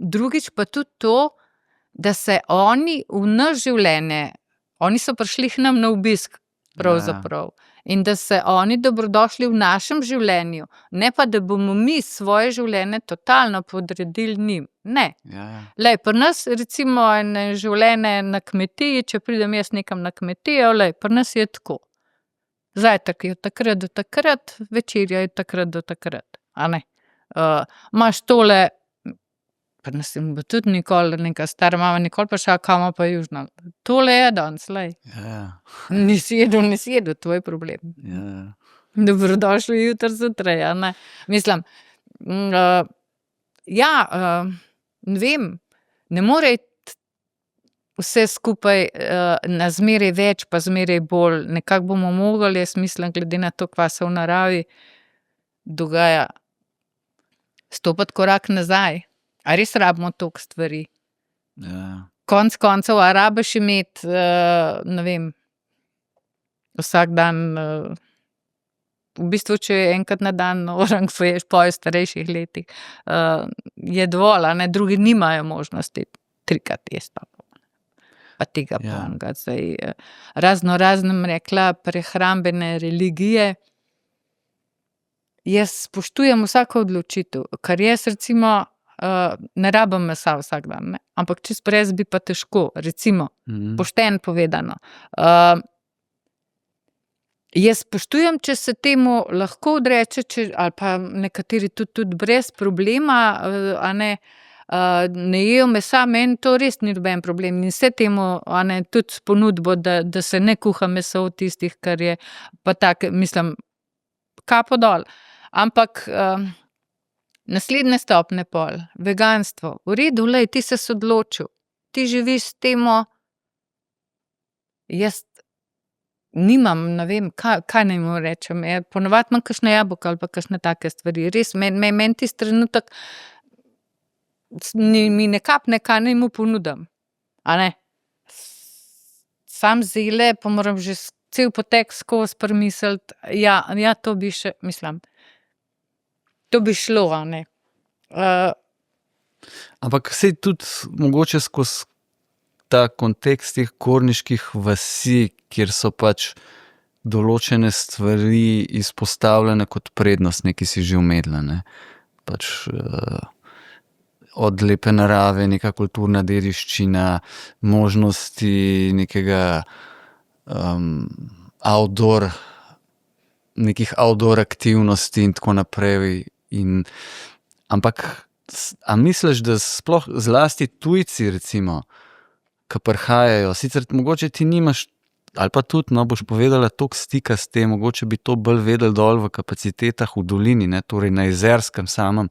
drugič pa tudi to, da se oni v naš življenje, oni so prišli k nam na obisk pravzaprav. In da se oni dobrodošli v našem življenju, ne pa, da bomo mi svoje življenje totalno podredili njim. Ne. Lej, pri nas recimo ene življenje na kmetiji, če pridem jaz nekam na kmetijo, lej, pri nas je tako. Zajtrk je od takrat do takrat, večerja je od takrat do takrat, a ne. Imaš tole, pri nas je tudi nikoli, neka stara mama nikoli pa šla, kaj ima pa južino. Tole je danes, lej. Nisi jedel, tvoj problem. Dobrodošli jutri zjutraj, a ne. Mislim, ne vem, ne more iti vse skupaj na zmeraj več, pa zmeraj bolj. Nekako bomo mogli, jaz mislim, glede na to, kva se v naravi dogaja, stopiti korak nazaj. A res rabimo toliko stvari? Konec koncev, a rabiš imeti, ne vem, vsak dan, v bistvu, če enkrat na dan orang poješ po starejših letih, je dovolj, a ne, drugi nimajo možnosti trikrat jesti pa tega ponga. Zdaj, raznim rekla prehrambene religije. Jaz spoštujem vsako odločitev, ker jaz recimo ne rabim mesa vsak dan, ne? Ampak čisto brez bi pa težko, recimo, pošteno povedano. Jaz spoštujem, če se temu lahko odreče, ali pa nekateri tudi brez problema, a ne, ne jejo mesa, meni to res ni noben problem. In vse temu, a ne, tudi s ponudbo, da se ne kuha meso od tistih, kar je pa tako, mislim, kapo dol. Ampak naslednje stopnje pol, veganstvo. V redu, lej, ti se odločil. Ti živiš s temo, jaz nimam, ne vem, kaj naj mu rečem. Ponavadi imam kakšne jabolka ali pa kakšne take stvari. Res, meni tisti trenutek mi ne kapne, kaj naj mu ponudim. A ne? Sam zele, pa moram že cel potek skozi premisliti. Ja, to bi še, mislim, to bi šlo, a ne. Ampak saj tudi mogoče skozi ta kontekst teh gorniških vasi, kjer so pač določene stvari izpostavljene kot prednostne, ki si že omenila, ne. Pač od lepe narave, neka kulturna dediščina, možnosti nekega nekih outdoor aktivnosti in tako naprej. Ampak a misliš, da sploh zlasti tujci, recimo, ki prihajajo, sicer mogoče ti nimaš, ali pa tudi, no, boš povedala, toliko stika s tem, mogoče bi to bolj vedeli dol v kapacitetah v dolini, ne, torej na Jezerskem samem.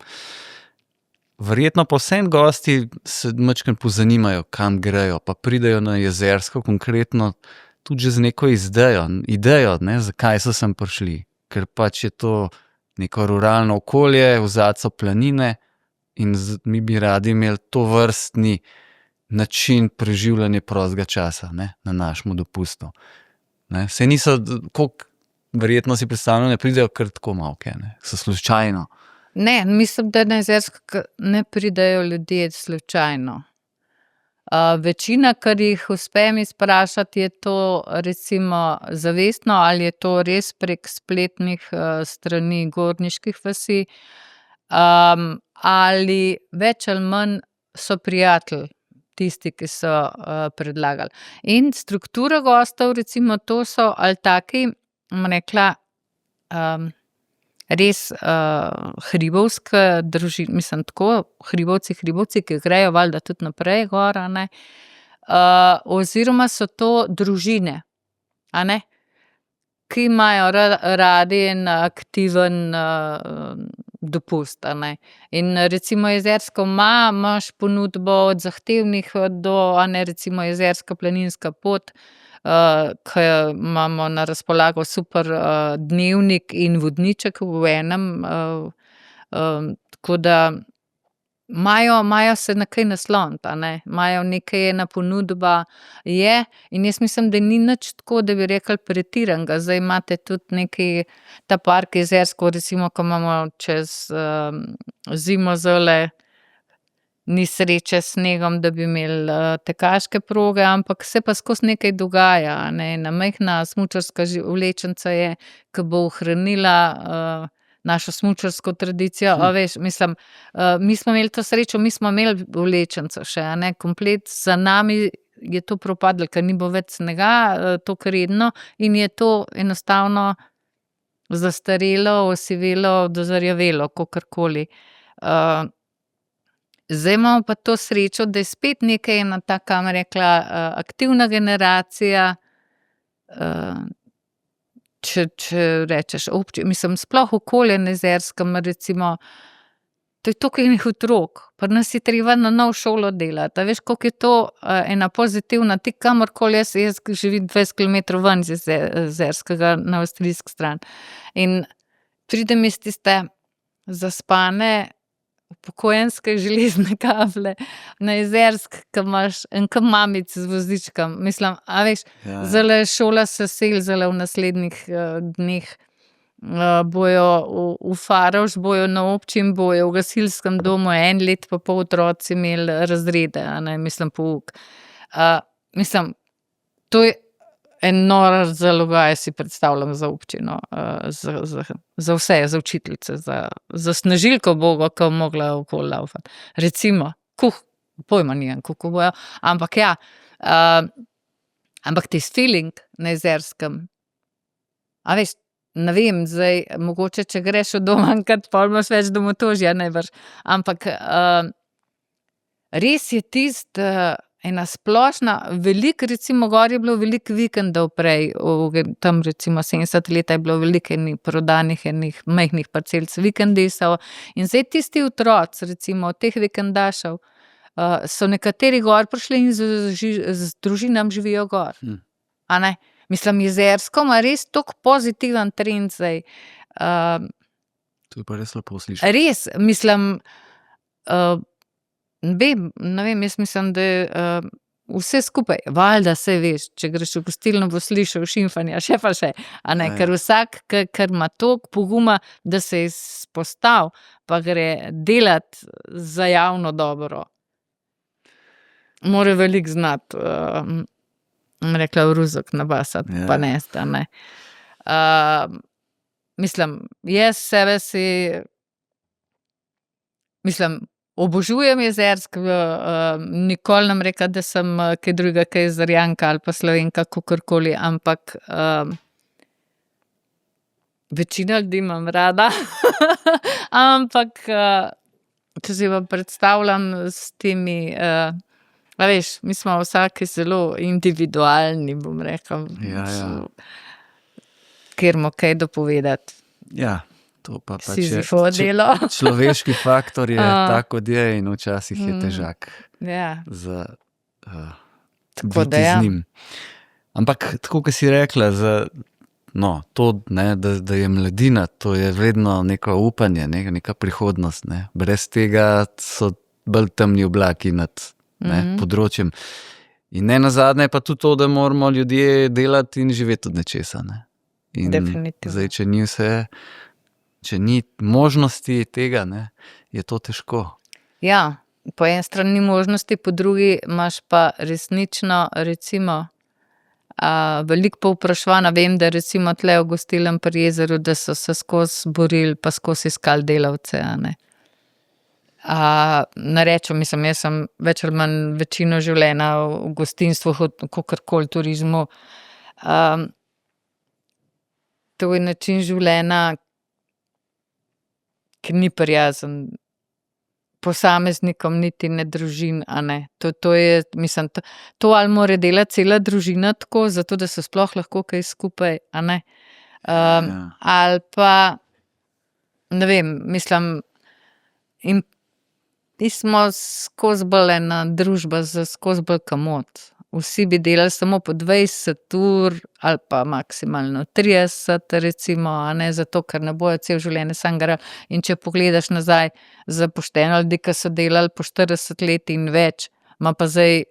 Verjetno pa vsem gosti se majčkeno pozanimajo, kam grejo, pa pridejo na Jezersko konkretno tudi že z neko idejo, ne, zakaj so sem prišli. Ker pač je to neko ruralno okolje, vzad so planine in mi bi radi imeli to vrstni način preživljanja prostega časa, ne, na našemu dopustu. Ne, saj niso, koliko verjetno si predstavljam, ne pridejo kar tako malke, ne, so slučajno. Ne, mislim, da na Jezersko ne pridejo ljudje slučajno. Večina, kar jih uspem izprašati, je to recimo zavestno, ali je to res prek spletnih strani gorniških vasi, ali več ali manj so prijatelji, tisti, ki so predlagali. In struktura gostov, recimo, to so ali taki, bom rekla, res hribovske družine, mislim tako, hribovci, ki grejo valjda tudi naprej gor, a ne, oziroma so to družine, a ne, ki imajo radi en aktiven dopust, a ne. In recimo Jezersko imaš ponudbo od zahtevnih do, a ne, recimo Jezerska planinska pot, ki imamo na razpolago super dnevnik in vodniček v enem, tako da imajo se na kaj nasloniti, a ne, imajo nekaj, ena ponudba je, in jaz mislim, da ni nič tako, da bi rekli pretiranega. Zdaj imate tudi nekaj, ta park Jezersko, recimo, ko imamo čez zimo zdajle ni sreče s snegom, da bi imeli tekaške proge, ampak se pa skozi nekaj dogaja, a ne. Ena majhna smučarska vlečnica je, ki bo ohranila našo smučarsko tradicijo, a veš, mislim, mi smo imeli to srečo, mi smo imeli vlečnico še, a ne, komplet za nami je to propadlo, ker ni bilo več snega, toliko redno in je to enostavno zastarelo, osivelo, dozorjavelo, kakorkoli. Zdaj imamo pa to srečo, da je spet nekaj ena taka, bom rekla, aktivna generacija, če rečeš mislim, sploh okolje na Jezerskem, recimo, to je toliko enih otrok, pri nas je treba na novo šolo delati, a veš, koliko je to ena pozitivna, ti kamorkoli jaz živim 20 kilometrov ven iz Jezerskega na avstrijski stran. In pridem iz tiste zaspane upokojenske železne kable na Jezersk, ke imaš en kup mamic z vozičkom, mislim, a veš, zdajle šola se seli, zdajle v naslednjih dneh, bojo v Farovš, bojo na občini, bojo v gasilskem domu 1 let pa pol otroci imeli razrede, a ne, mislim, pouk. Mislim, to je nor zalogaj, si predstavljam za občino, za vse, za učiteljice, za Snežilko ubogo, ke bo mogla okoli lavfati. Recimo, pojma nimam, kako bojo, ampak ja, ampak tisti feeling na Jezerskem, a veš, ne vem, zdaj, mogoče, če greš od doma enkrat, pol imaš več domotožja najbrž, ampak res je tisto, ena splošna, veliko, recimo gor je bilo veliko vikendov prej, tam recimo 70 let je bilo veliko enih prodanih enih majhnih parcel z vikendi so, in zdaj tisti otroci, recimo teh vikendašev, so nekateri gor prišli in z družinami živijo gor. A ne? Mislim, Jezersko ima res toliko pozitiven trend zdaj. To je pa res lepo slišati. Res, mislim, ne vem, jaz mislim, da je vse skupaj, valjda, saj veš, če greš v gostilno, boš slišal šimfanja, še pa še, a ne, ker vsak, ker ima toliko poguma, da se izpostavi, pa gre delat za javno dobro, mora veliko znati, rekla, v ruzok nabasati, pa nesti, a ne. Mislim, jaz sebe mislim, obožujem Jezersk, nikoli ne bom rekla, da sem kaj drugega, kaj Jezerjanka ali pa Slovenka, kakorkoli, ampak večino ljudi imam rada, ampak če si pa predstavljam s temi, a veš, mi smo vsaki zelo individualni, bom rekla. Ker ima kaj dopovedati. Ja, to pa pač Sizifovo delo. Človeški faktor je tak, kot je, in včasih je težak za biti z njim. Ampak, tako kot si rekla, to, ne, da je mladina, to je vedno neko upanje, neka prihodnost, ne. Brez tega so bolj temni oblaki nad področjem. In nenazadnje je pa tudi to, da moramo ljudje delati in živeti od nečesa, ne. In definitivno. Zdaj, če ni možnosti tega, ne, je to težko. Ja, po eni strani ni možnosti, po drugi imaš pa resnično, recimo, veliko povpraševanja, vem, da recimo tule v Gostilnem pri jezeru, da so se skozi borili pa skozi iskali delavce, a ne. Ne rečem, mislim, jaz sem več ali manj večino življenja v gostinstvu, kakorkoli turizmu. To je način življenja, ki ni prijazen posameznikom, niti ne družin, a ne. To je, mislim, to ali mora delati cela družina tako, zato da so sploh lahko kaj skupaj, a ne. Ali pa, ne vem, mislim, in mi smo skozi bolj ena družba za skozi bolj komot. Vsi bi delali samo po 20 ur ali pa maksimalno 30, recimo, a ne, zato, ker ne bojo celo življenje samo garali. In če pogledaš nazaj za pošteno ljudi, ki so delali po 40 let in več, ima pa zdaj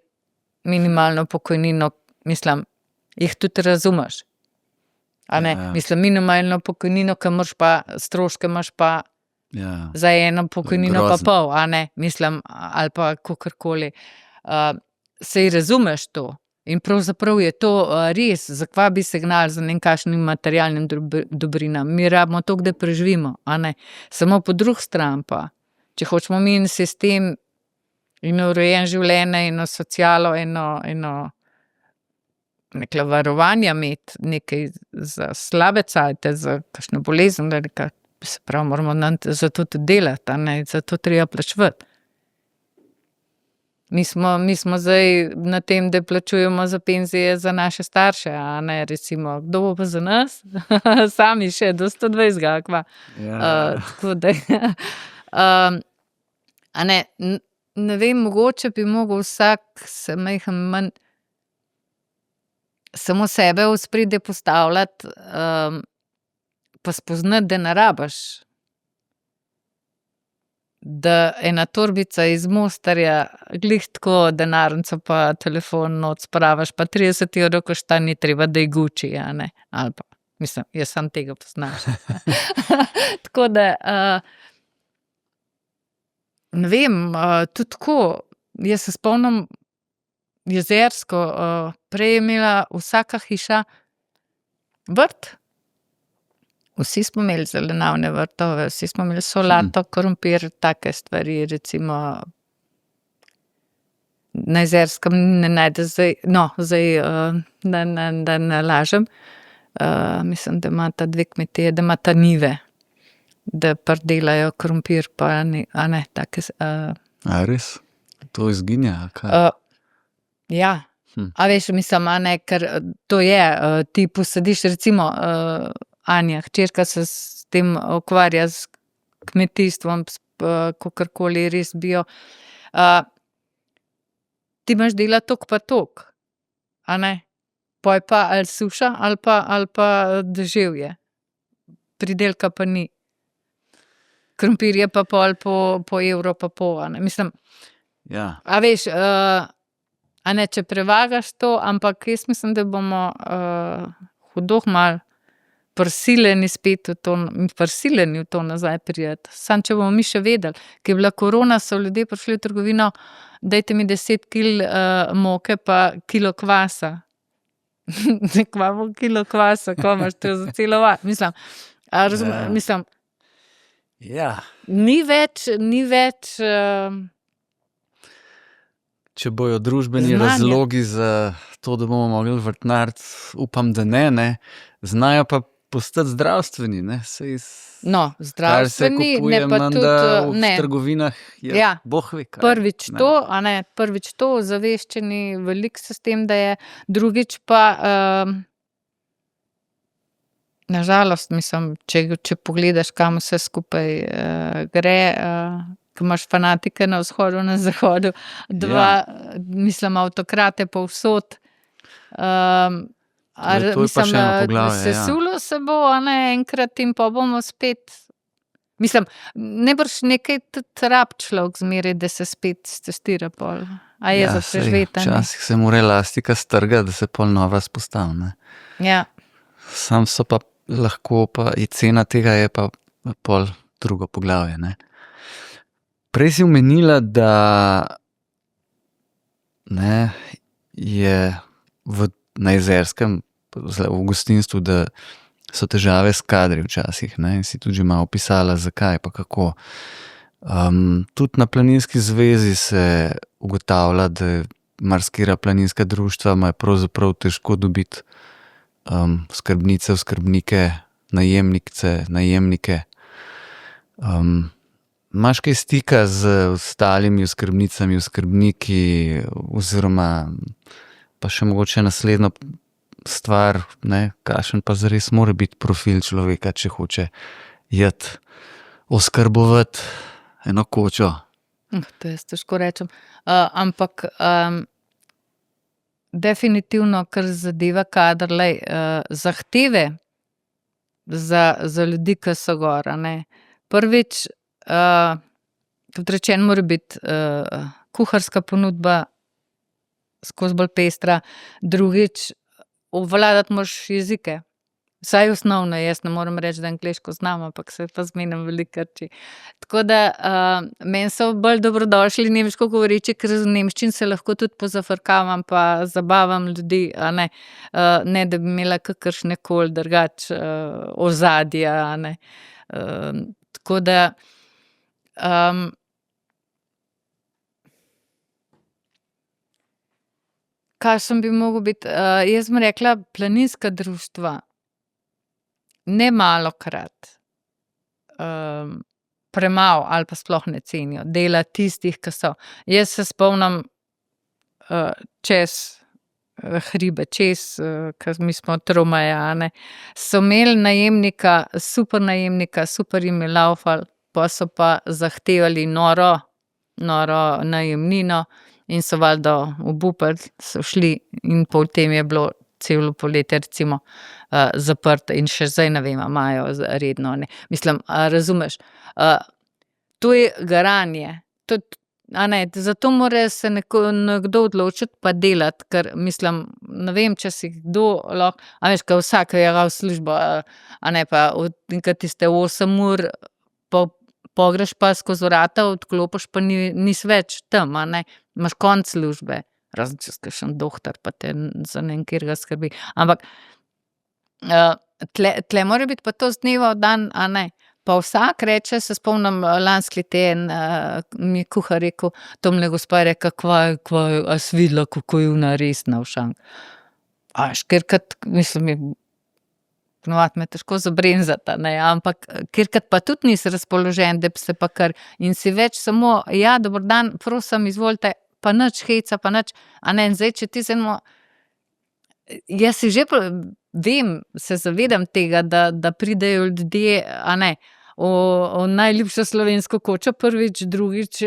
minimalno pokojnino, mislim, jih tudi razumeš. A ne, mislim, minimalno pokojnino, ki imaš pa, stroške imaš pa Ja. za eno pokojnino pa Grozno. pol, a ne, mislim, ali pa kakorkoli. Saj razumeš to. In pravzaprav je to res, zakva bi se gnali za nekakšnim materialnim dobrinam. Mi rabimo to, da preživimo, a ne. Samo po drugi strani pa, če hočemo mi en sistem, eno urejen življenje, eno socialo, eno nekla varovanja imeti, nekaj za slabe cajte, za kakšno bolezen, se pravi, moramo za to tudi delati, a ne, za to treba plačevati. Mi smo zdaj na tem, da plačujemo za penzije za naše starše, a ne, recimo, kdo bo pa za nas? Sami še do 120, kva. Tako da, a ne vem, mogoče bi mogel vsak se majhen manj samo sebe v ospredje postavljati, pa spoznati, da ne rabiš. Da ena torbica iz Mostarja, glih tako denarnico pa telefon not spravaš, pa 30 evrov košta, ni treba, da je Gucci, a ne, ali pa, mislim, jaz sam tega poznam. Tako da, ne vem, tudi tako, jaz se spomnim Jezersko, prej je imela vsaka hiša vrt. Vsi smo imeli zelenjavne vrtove, vsi smo imeli solato, krompir, take stvari, recimo na Jezerskem ne najdeš zdaj, da ne lažem, mislim, da imata 2 kmetije, da imata njive, da pridelajo krompir, pa a ne, take. A res? To izginja, kaj? Ja. A veš, mislim, a ne, ker to je, ti posadiš, recimo, Anja, hčerka se s tem ukvarja, s kmetijstvom, kakorkoli res bio. Ti imaš dela tok pa tok, a ne. Poj pa ali suša ali pa deževje. Pridelka pa ni. Krompir je pa pol po evro pa pol, a ne. Mislim, Ja. a veš, a ne, če prevagaš to, ampak jaz mislim, da bomo hudo malo prisiljeni spet v to nazaj priti. Samo če bomo mi še vedeli, ko je bila korona, so ljudje prišli v trgovino, dajte mi 10 kil moke pa kilo kvasa. Kva bo kilo kvasa, ko imaš to za celo vas? Mislim, mislim, Ja. ni več Če bojo družbeni znanja. razlogi za to, da bomo mogli vrtnariti, upam, da ne. Znajo pa postati zdravstveni, ne. Saj zdravstveni, kar se kupuje ne pa menda tudi, v trgovinah, je Ja. boh ve kaj. Prvič ne. to, a ne, prvič to, ozaveščeni, veliko se s tem, da je, drugič pa, na žalost, mislim, če pogledaš, kam vse skupaj gre, ko imaš fanatike na vzhodu, na zahodu, mislim, avtokrate povsod. To je pa še eno poglavje, sesulo se bo, a ne, enkrat in pa bomo spet. Mislim, najbrž nekaj tudi rab človek zmeraj, da se spet stestira pol. A je za preživeti, a ne? Včasih se mora elastika strgati, da se pol nova spostavi, ne. Ja. Sam so pa lahko, pa je cena tega je pa pol drugo poglavje, ne. Prej si omenila, da ne, je na Jezerskem, v gostinstvu, da so težave s kadri včasih, ne, in si tudi že malo opisala, zakaj pa kako. Tudi na Planinski zvezi se ugotavlja, da marsikera planinska društva imajo pravzaprav težko dobiti skrbnice, skrbnike, najemnike. Imaš kaj stika z ostalimi oskrbnicami, oskrbniki, oziroma pa še mogoče naslednjo stvar, ne, kakšen pa zares mora biti profil človeka, če hoče iti oskrbovati eno kočo? To jaz težko rečem. Ampak definitivno, kar zadeva kader, zahteve za ljudi, ki so gor, a ne. Prvič, kot rečeno, mora biti kuharska ponudba skozi bolj pestra. Drugič, obvladati moraš jezike. Vsaj osnovno, jaz ne morem reči, da angleško znam, ampak se pa zmenim veliko reči. Tako da meni so bolj dobrodošli nemško govoreči, ker z nemščin se lahko tudi pozafrkavam pa zabavam ljudi, a ne. Ne da bi imela kakršnekoli drugače ozadja, a ne. Tako da kakšen bi mogel biti? Jaz bom rekla planinska društva. Nemalokrat premalo ali pa sploh ne cenijo dela tistih, ki so. Jaz se spomnim čez hribe, ker mi smo od Romeja, a ne, so imeli najemnika, super najemnika, super jim je laufalo, pol so pa zahtevali noro najemnino in so valjda obupali, so šli in pol tem je bilo celo poletje recimo zaprto in še zdaj ne vem, a imajo redno, ne. Mislim, a razumeš? To je garanje. Tudi, a ne, zato mora se nekdo odločiti pa delati, ker mislim, ne vem, če si kdo lahko, a veš, ke vsak je v službo, a ne, pa ke tiste 8 ur, pol greš pa skozi vrata, odklopiš pa nisi več tam, a ne. Imaš konec službe. Razen če si kakšen dohtar, pa te za ne vem katerega skrbi. Ampak tule mora biti pa to z dneva v dan, a ne. Pa vsak reče, se spomnim, lansko leto mi je kuhar rekel, tamle gospa je rekla, kva, a si videla, kako je ona res navšan. A veš, katerikrat, mislim, ponavadi me težko zabrenzati, a ne, ampak katerikrat pa tudi nisi razpoložen, da bi se pa kar in si več samo, ja, dober dan, prosim, izvolite, pa nič heca, pa nič, a ne, in zdaj, če ti jaz si že vem, se zavedam tega, da pridejo ljudje, a ne, v najljubšo slovensko kočo prvič, drugič,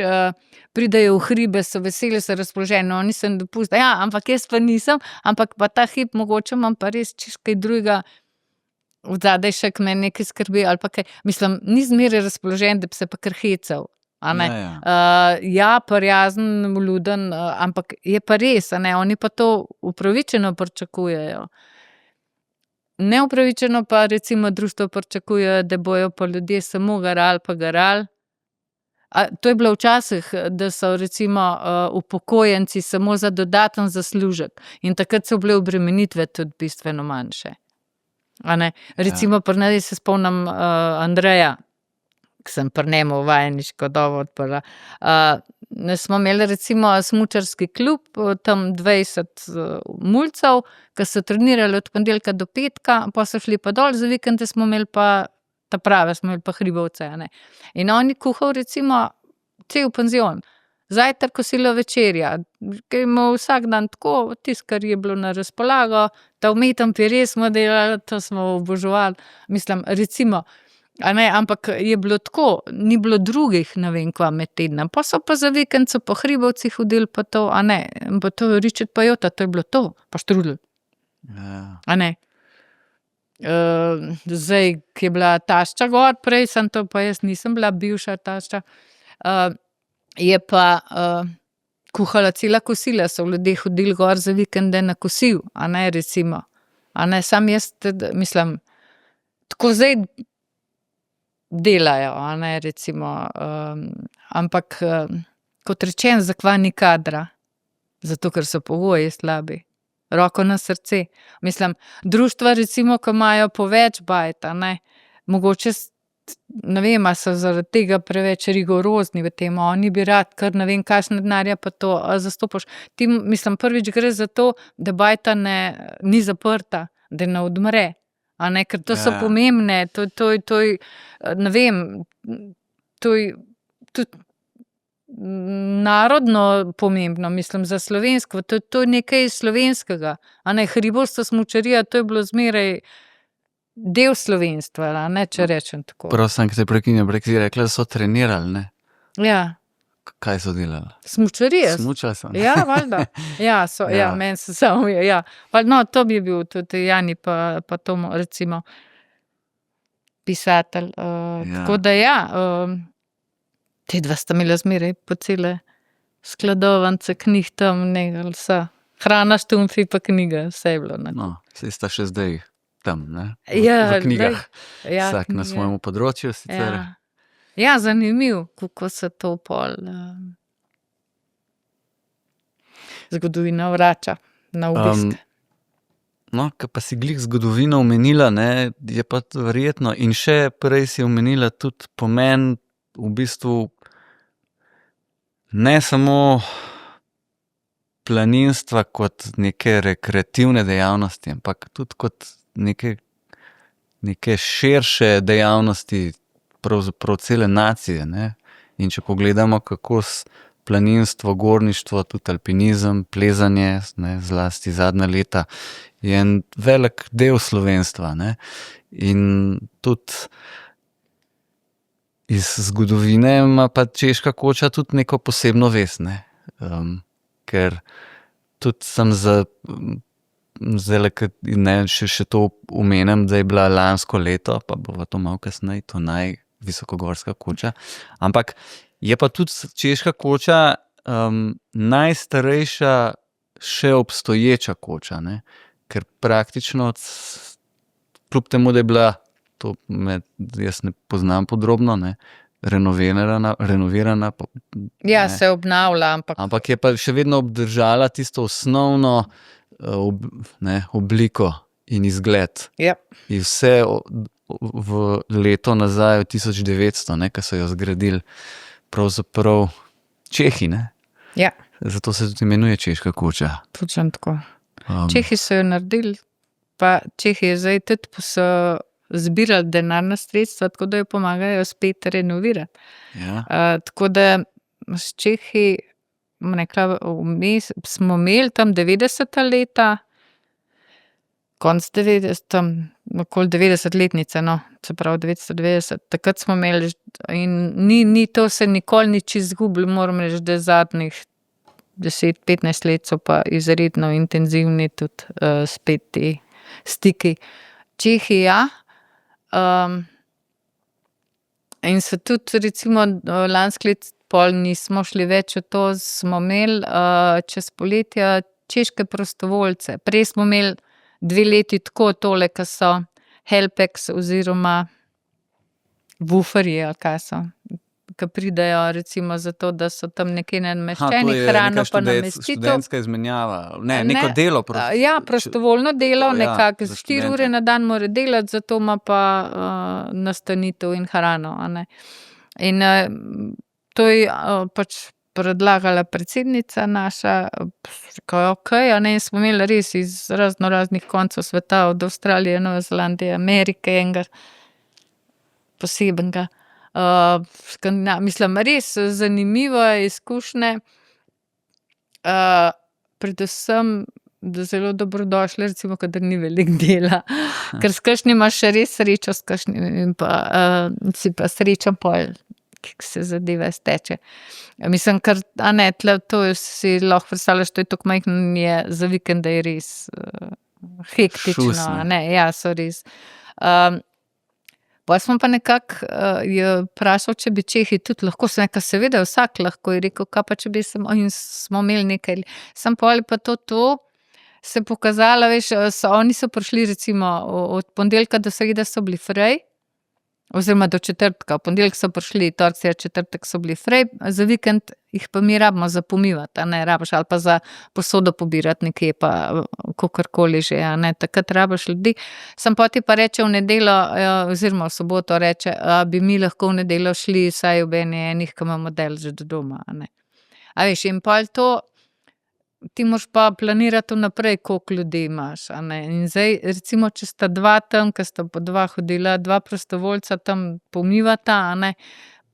pridejo v hribe, so veseli, so razpoloženi, oni se ne dopustijo, ja, ampak jaz pa nisem, ampak pa ta hip mogoče imam pa res čisto kaj drugega odzadaj še, ke mene nekaj skrbi ali pa kaj, mislim, ni zmeraj razpoložen, da bi se pa kar hecal, a ne. Ja, prijazen, vljuden, ampak je pa res, a ne, oni pa to upravičeno pričakujejo. Neupravičeno pa recimo društva pričakujejo, da bojo pa ljudje samo garali pa garali. To je bilo včasih, da so recimo upokojenci samo za dodaten zaslužek in takrat so bile obremenitve tudi bistveno manjše. A ne. Recimo pri nas se spomnim Andreja, ke sem pri njemu vajeniško dobo odprla. Smo imeli recimo smučarski klub, tam 20 mulcev, ke so trenirali od ponedeljka do petka, pol so šli pa dol, za vikende smo imeli pa ta prave, smo imeli pa hribovce, a ne. In on je kuhal recimo cel penzion. Zajtrk, kosilo, večerja. Ke je imel vsak dan tako, tisto, kar je bilo na razpolago, ta umeten pire smo delali, to smo oboževali. Mislim, recimo, a ne, ampak je bilo tako, ni bilo drugih ne vem kva med tednom. Pol so pa za vikend so po hribovcih hodili pa to, a ne, pa to ričet pa jota, to je bilo to, pa štrudelj. A ne. Zdaj, ke je bila tašča gor, prej sem to, pa jaz nisem bila bivša tašča, je pa kuhala cela kosila, so ljudje hodili gor za vikende na kosilo, a ne, recimo. A ne, samo jaz, mislim, tako zdaj delajo, a ne, recimo, ampak kot rečeno, zakva ni kadra? Zato, ker so pogoji slabi. Roko na srce. Mislim, društva recimo, ke imajo po več bajt, a ne, mogoče ne vem, a so zaradi tega preveč rigorozni v tem, oni bi rad kar ne vem kakšne denarja pa to zastopaš. Ti, mislim, prvič gre za to, da bajta ni zaprta, da ne odmre, a ne, ker to so pomembne, to je, ne vem, to je tudi narodno pomembno, mislim, za slovensko, to je nekaj slovenskega, a ne, hribovstvo, smučarija, to je bilo zmeraj del slovenstva, a ne, če rečem tako. Prosim, ke te prekinem, prej si rekla, da so trenirali, ne? Ja. Kaj so delali? Smučarije. Smučali so, ne? Ja, valjda. Ja, so, ja, meni se samo, ja. No, to bi bil tudi Jani pa Tomo, recimo, pisatelj. Tako da ja, te dva sta imela zmeraj po cele skladovnice knjig tam, vse. Hrana, štumfi pa knjige, vse je bilo, ne. No, saj sta še zdaj tam, ne? Ja, V knjigah. ja, Vsak na knjige. svojem področju sicer. Ja. Ja, zanimiv, kako se to pol zgodovina vrača na obisk. No, ko pa si glih zgodovino omenila, ne, je pa verjetno, in še prej si omenila tudi pomen v bistvu ne samo planinstva kot neke rekreativne dejavnosti, ampak tudi kot neke širše dejavnosti, pravzaprav cele nacije, ne. In če pogledamo, kako planinstvo, gorništvo, tudi alpinizem, plezanje, ne, zlasti zadnja leta, je en velik del slovenstva, ne. In tudi iz zgodovine ima pa Češka koča tudi neko posebno vest, ne. Ker tudi sem zdajle, še to omenim, da je bila lansko leto, pa bova to malo kasneje, to visokogorska koča. Ampak je pa tudi Češka koča najstarejša še obstoječa koča, ne. Ker praktično, kljub temu, da je bila, jaz ne poznam podrobno, ne, renovirana. Ja, se obnavlja, ampak je pa še vedno obdržala tisto osnovno obliko in izgled. Ja. In vse v leto nazaj, v 1900, ne, ko so jo zgradili pravzaprav Čehi, ne. Ja. Zato se tudi imenuje Češka koča. Točno tako. Čehi so jo naredili, pa Čehi zdaj tudi zbirali denarna sredstva, tako da jo pomagajo spet renovirati. Ja. Tako da s Čehi, rekla, smo imeli tam 90. leta, konc 90, okoli 90-letnice, no, se pravi 990, takrat smo imeli in ni to se nikoli nič izgubilo, moram reči, da zadnjih 10-15 let so pa izredno intenzivni tudi spet ti stiki. Čehi, ja. In se tudi recimo lansko leto pol nismo šli več v to, smo imeli čez poletje češke prostovoljce. Prej smo imeli 2 leti tako tole, ko so Helpex oziroma Wuferji, ali kaj so, ko pridejo recimo zato, da so tam nekje nameščeni, hrano pa namestitev. Študentska izmenjava, neko delo. Ja, prostovoljno delo, nekako za 4 ure na dan mora delati, zato ima pa nastanitev in hrano, a ne. In to je pač predlagala predsednica naša, rekel, okej, a ne, smo imeli res iz raznih koncev sveta, od Avstralije, Nove Zelandije, Amerike, enega posebnega. Mislim, res zanimive izkušnje. Predvsem zelo dobrodošle, recimo, kadar ni veliko dela. Ker s kakšnim imaš še res srečo, s kakšnim in pa si pa srečen pol, kako se zadeva steče. Mislim, ker, a ne, tle to si lahko predstavljaš, to je tako majhno, je za vikende je res hektično, a ne, ja, so res. Pol smo pa nekako je vprašal, če bi Čehi tudi lahko, sem rekla, seveda, vsak lahko, je rekel, kaj pa če bi in smo imeli nekaj, sem pol pa to se pokazala, veš, oni so prišli recimo od ponedeljka do srede so bili fraj, oziroma do četrtka, v ponedeljek so prišli, torek, sreda, četrtek so bili fraj, za vikend jih pa mi rabimo za pomivati, a ne, rabiš, ali pa za posodo pobirati nekje, pa kakorkoli že, a ne, takrat rabiš ljudi. Sam poti pa reče v nedeljo, oziroma v soboto reče, bi mi lahko v nedeljo šli vsaj ob enih, ko imamo del že do doma, a ne. A veš, in pol to, ti moraš pa planirati vnaprej, koliko ljudi imaš, a ne. In zdaj, recimo, če sta 2 tam, ko sta po 2 hodila, 2 prostovoljca tam pomivata, a ne,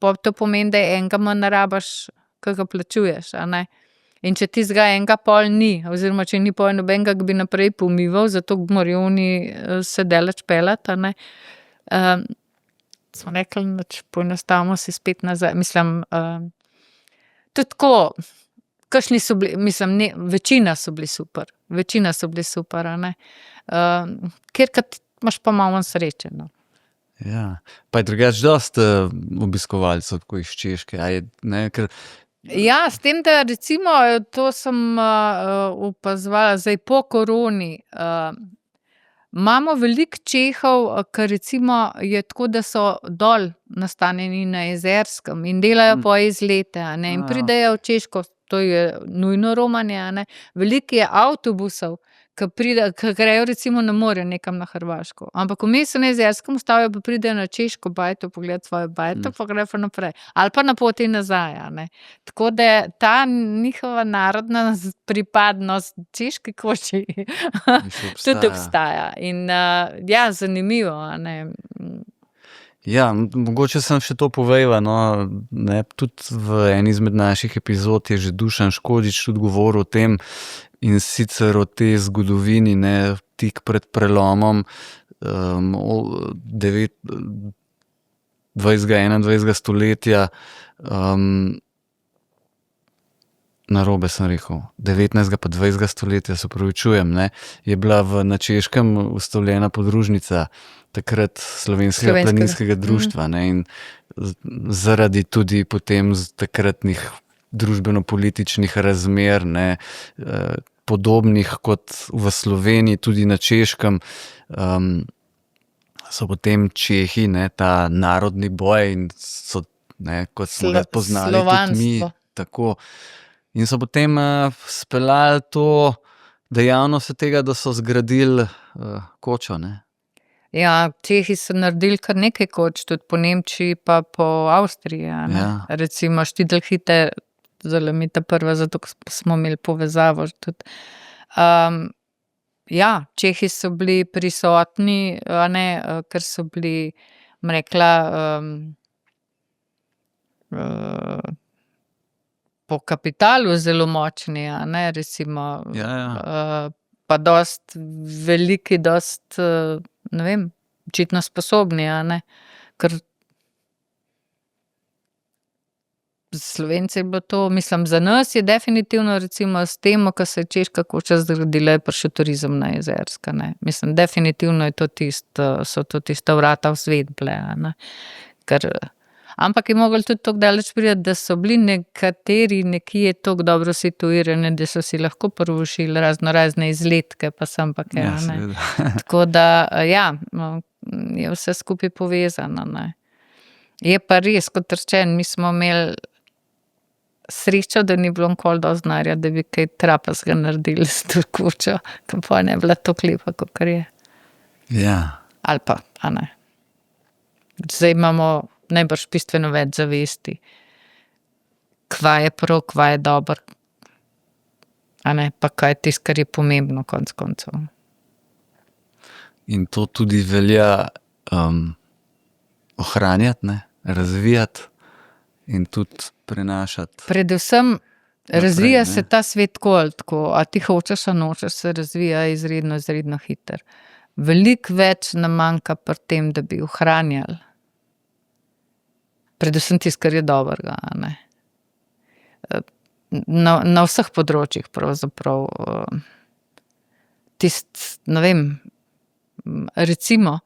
pol to pomeni, da enega manj rabiš, ko ga plačuješ, a ne. In če tistega enega pol ni, oziroma če ni pol nobenega, ki bi naprej pomival, zato morajo oni se daleč peljati, a ne. Smo rekli, nič, poenostavimo si spet nazaj, mislim, tudi tako, kakšni so bili, mislim, večina so bili super, a ne. Kjerkrat imaš pa malo sreče, no. Ja, pa je drugače dosti obiskovalcev tako iz Češke, a je, ne, ker... Ja, s tem, da recimo, to sem opazovala zdaj po koroni, Imamo veliko Čehov, ke recimo je tako, da so dol nastanjeni na Jezerskem in delajo po izlete, a ne, in pridejo v Češko, to je nujno romanje, a ne. Veliko je avtobusov, ke grejo recimo na morje nekam na Hrvaško, ampak vmes se na Jezerskem ustavijo pa pridejo na češko bajto pogledat svojo bajto, pa grejo pa naprej. Ali pa na poti nazaj, a ne. Tako da ta njihova narodna pripadnost češki koči tudi obstaja. In, ja, zanimivo, a ne. Ja, mogoče sem še to povedala, no, ne, tudi v eni izmed naših epizod je že Dušan Škodič tudi govoril o tem, in sicer o tej zgodovini, ne, tik pred prelomom 20., 21. stoletja, narobe sem rekel, 19. pa 20. stoletja, se opravičujem, ne, je bila na Češkem ustanovljena podružnica takrat Slovenskega planinskega društva, ne, in zaradi tudi potem takratnih družbeno-političnih razmer, ne, podobnih kot v Sloveniji, tudi na Češkem, so potem Čehi, ne, ta narodni boj in so, ne, kot smo ga poznali tudi mi, tako. In so potem speljali to dejavnost od tega, da so zgradili kočo, ne. Ja, Čehi so naredili kar nekaj koč, tudi po Nemčiji pa po Avstriji, a ne. Ja. Recimo Štitelhite, zdajle mi ta prva, zato smo imeli povezavo tudi. Ja, Čehi so bili prisotni, a ne, ker so bili, bom rekla, po kapitalu zelo močni, a ne, recimo. Ja. Pa dosti veliki, dosti, ne vem, očitno sposobni, a ne. Ker za Slovence je bilo to, mislim, za nas je definitivno recimo s tem, ko se je češka koča zgradila, je prišel turizem na Jezersko, ne. Mislim, definitivno je to so to tista vrata v svet bile, a ne. Ker, ampak je moglo tudi tako daleč priti, da so bili nekateri nekje tako dobro situirani, da so si lahko privoščili razne izletke pa sem pa kaj, a ne. Tako da, ja, je vse skupaj povezano, ne. Je pa res, kot rečeno, mi smo imeli srečo, da ni bilo nikoli dosti denarja, da bi kaj trapezga naredili s to kočo, ke pol ne bi bila tako lepa, kakor je. Ja. Ali pa, a ne. Zdaj imamo najbrž bistveno več zavesti, kva je prav, kva je dobro, a ne, pa kaj je tisto, kar je pomembno konec koncev. In to tudi velja ohranjati, ne, razvijati in tudi prenašati. Predvsem razvija ne. se ta svet tako, a ti hočeš a nočeš, se razvija izredno hitro. Veliko več nam manjka pri tem, da bi ohranjali. Predvsem tisto, kar je dobrega, a ne. Na vseh področjih pravzaprav. Ne vem, recimo,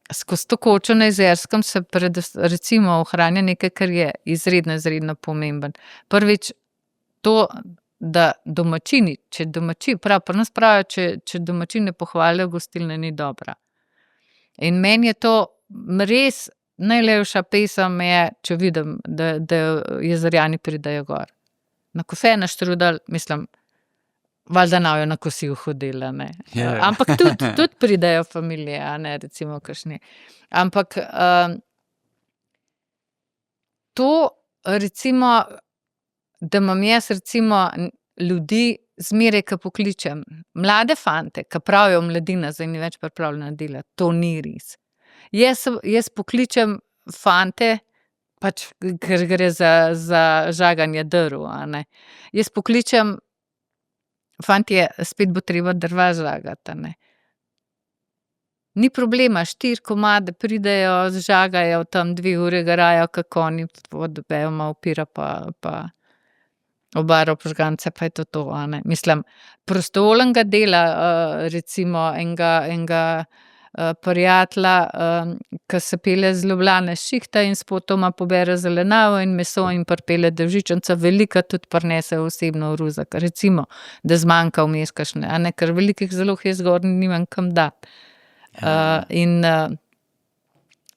skozi to kočo na Jezerskem se recimo ohranja nekaj, kar je izredno pomembno. Prvič to, da domačini, pri nas pravijo, če domačin ne pohvalijo, gostilna ni dobra. In meni je to res najlepša pesem je, če vidim, da Jezerjani pridejo gor. Na kofe, na štrudelj, mislim, valjda ne bojo na kosilo hodili, a ne. Ja. Ampak tudi pridejo familije, a ne, recimo kakšni. Ampak, to recimo, da imam jaz recimo ljudi zmeraj, ke pokličem, mlade fante, ke pravijo mladina, zdaj ni več pripravljena delati, to ni res. Jaz pokličem fante, pač, ker gre za žaganje drv, a ne. Jaz pokličem: "Fantje, spet bo treba drva žagati, a ne." Ni problema, 4 komade pridejo, zžagajo, tam 2 uri garajo, ke konji, dobejo malo pira pa obaro požgance, pa je to, a ne. Mislim, prostovoljnega dela, recimo enega prijatelja, ki se pelje z Ljubljane šihta in spotoma pobere zelenjavo in meso in pripelje devžičanca, velika tudi prinese osebno v ruzak. Recimo, da zmanjka vmes kakšne, a ne, ker velikih zalog jaz gor nimam kam dati. In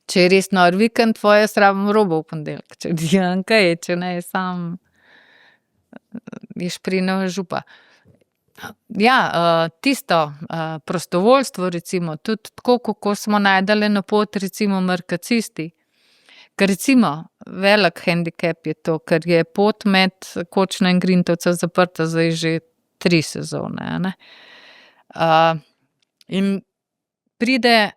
če je res nor vikend, tvoje srabim robo v ponedeljek, če dijem kaj, če ne, sam je šprineva župa. Ja, tisto prostovoljstvo, recimo, tudi tako, kako smo najdali na pot, recimo, markacisti. Ker recimo, velik hendikep je to, ker je pot med Kočno in Grintovca zaprta zdaj že 3 sezone, a ne. In pride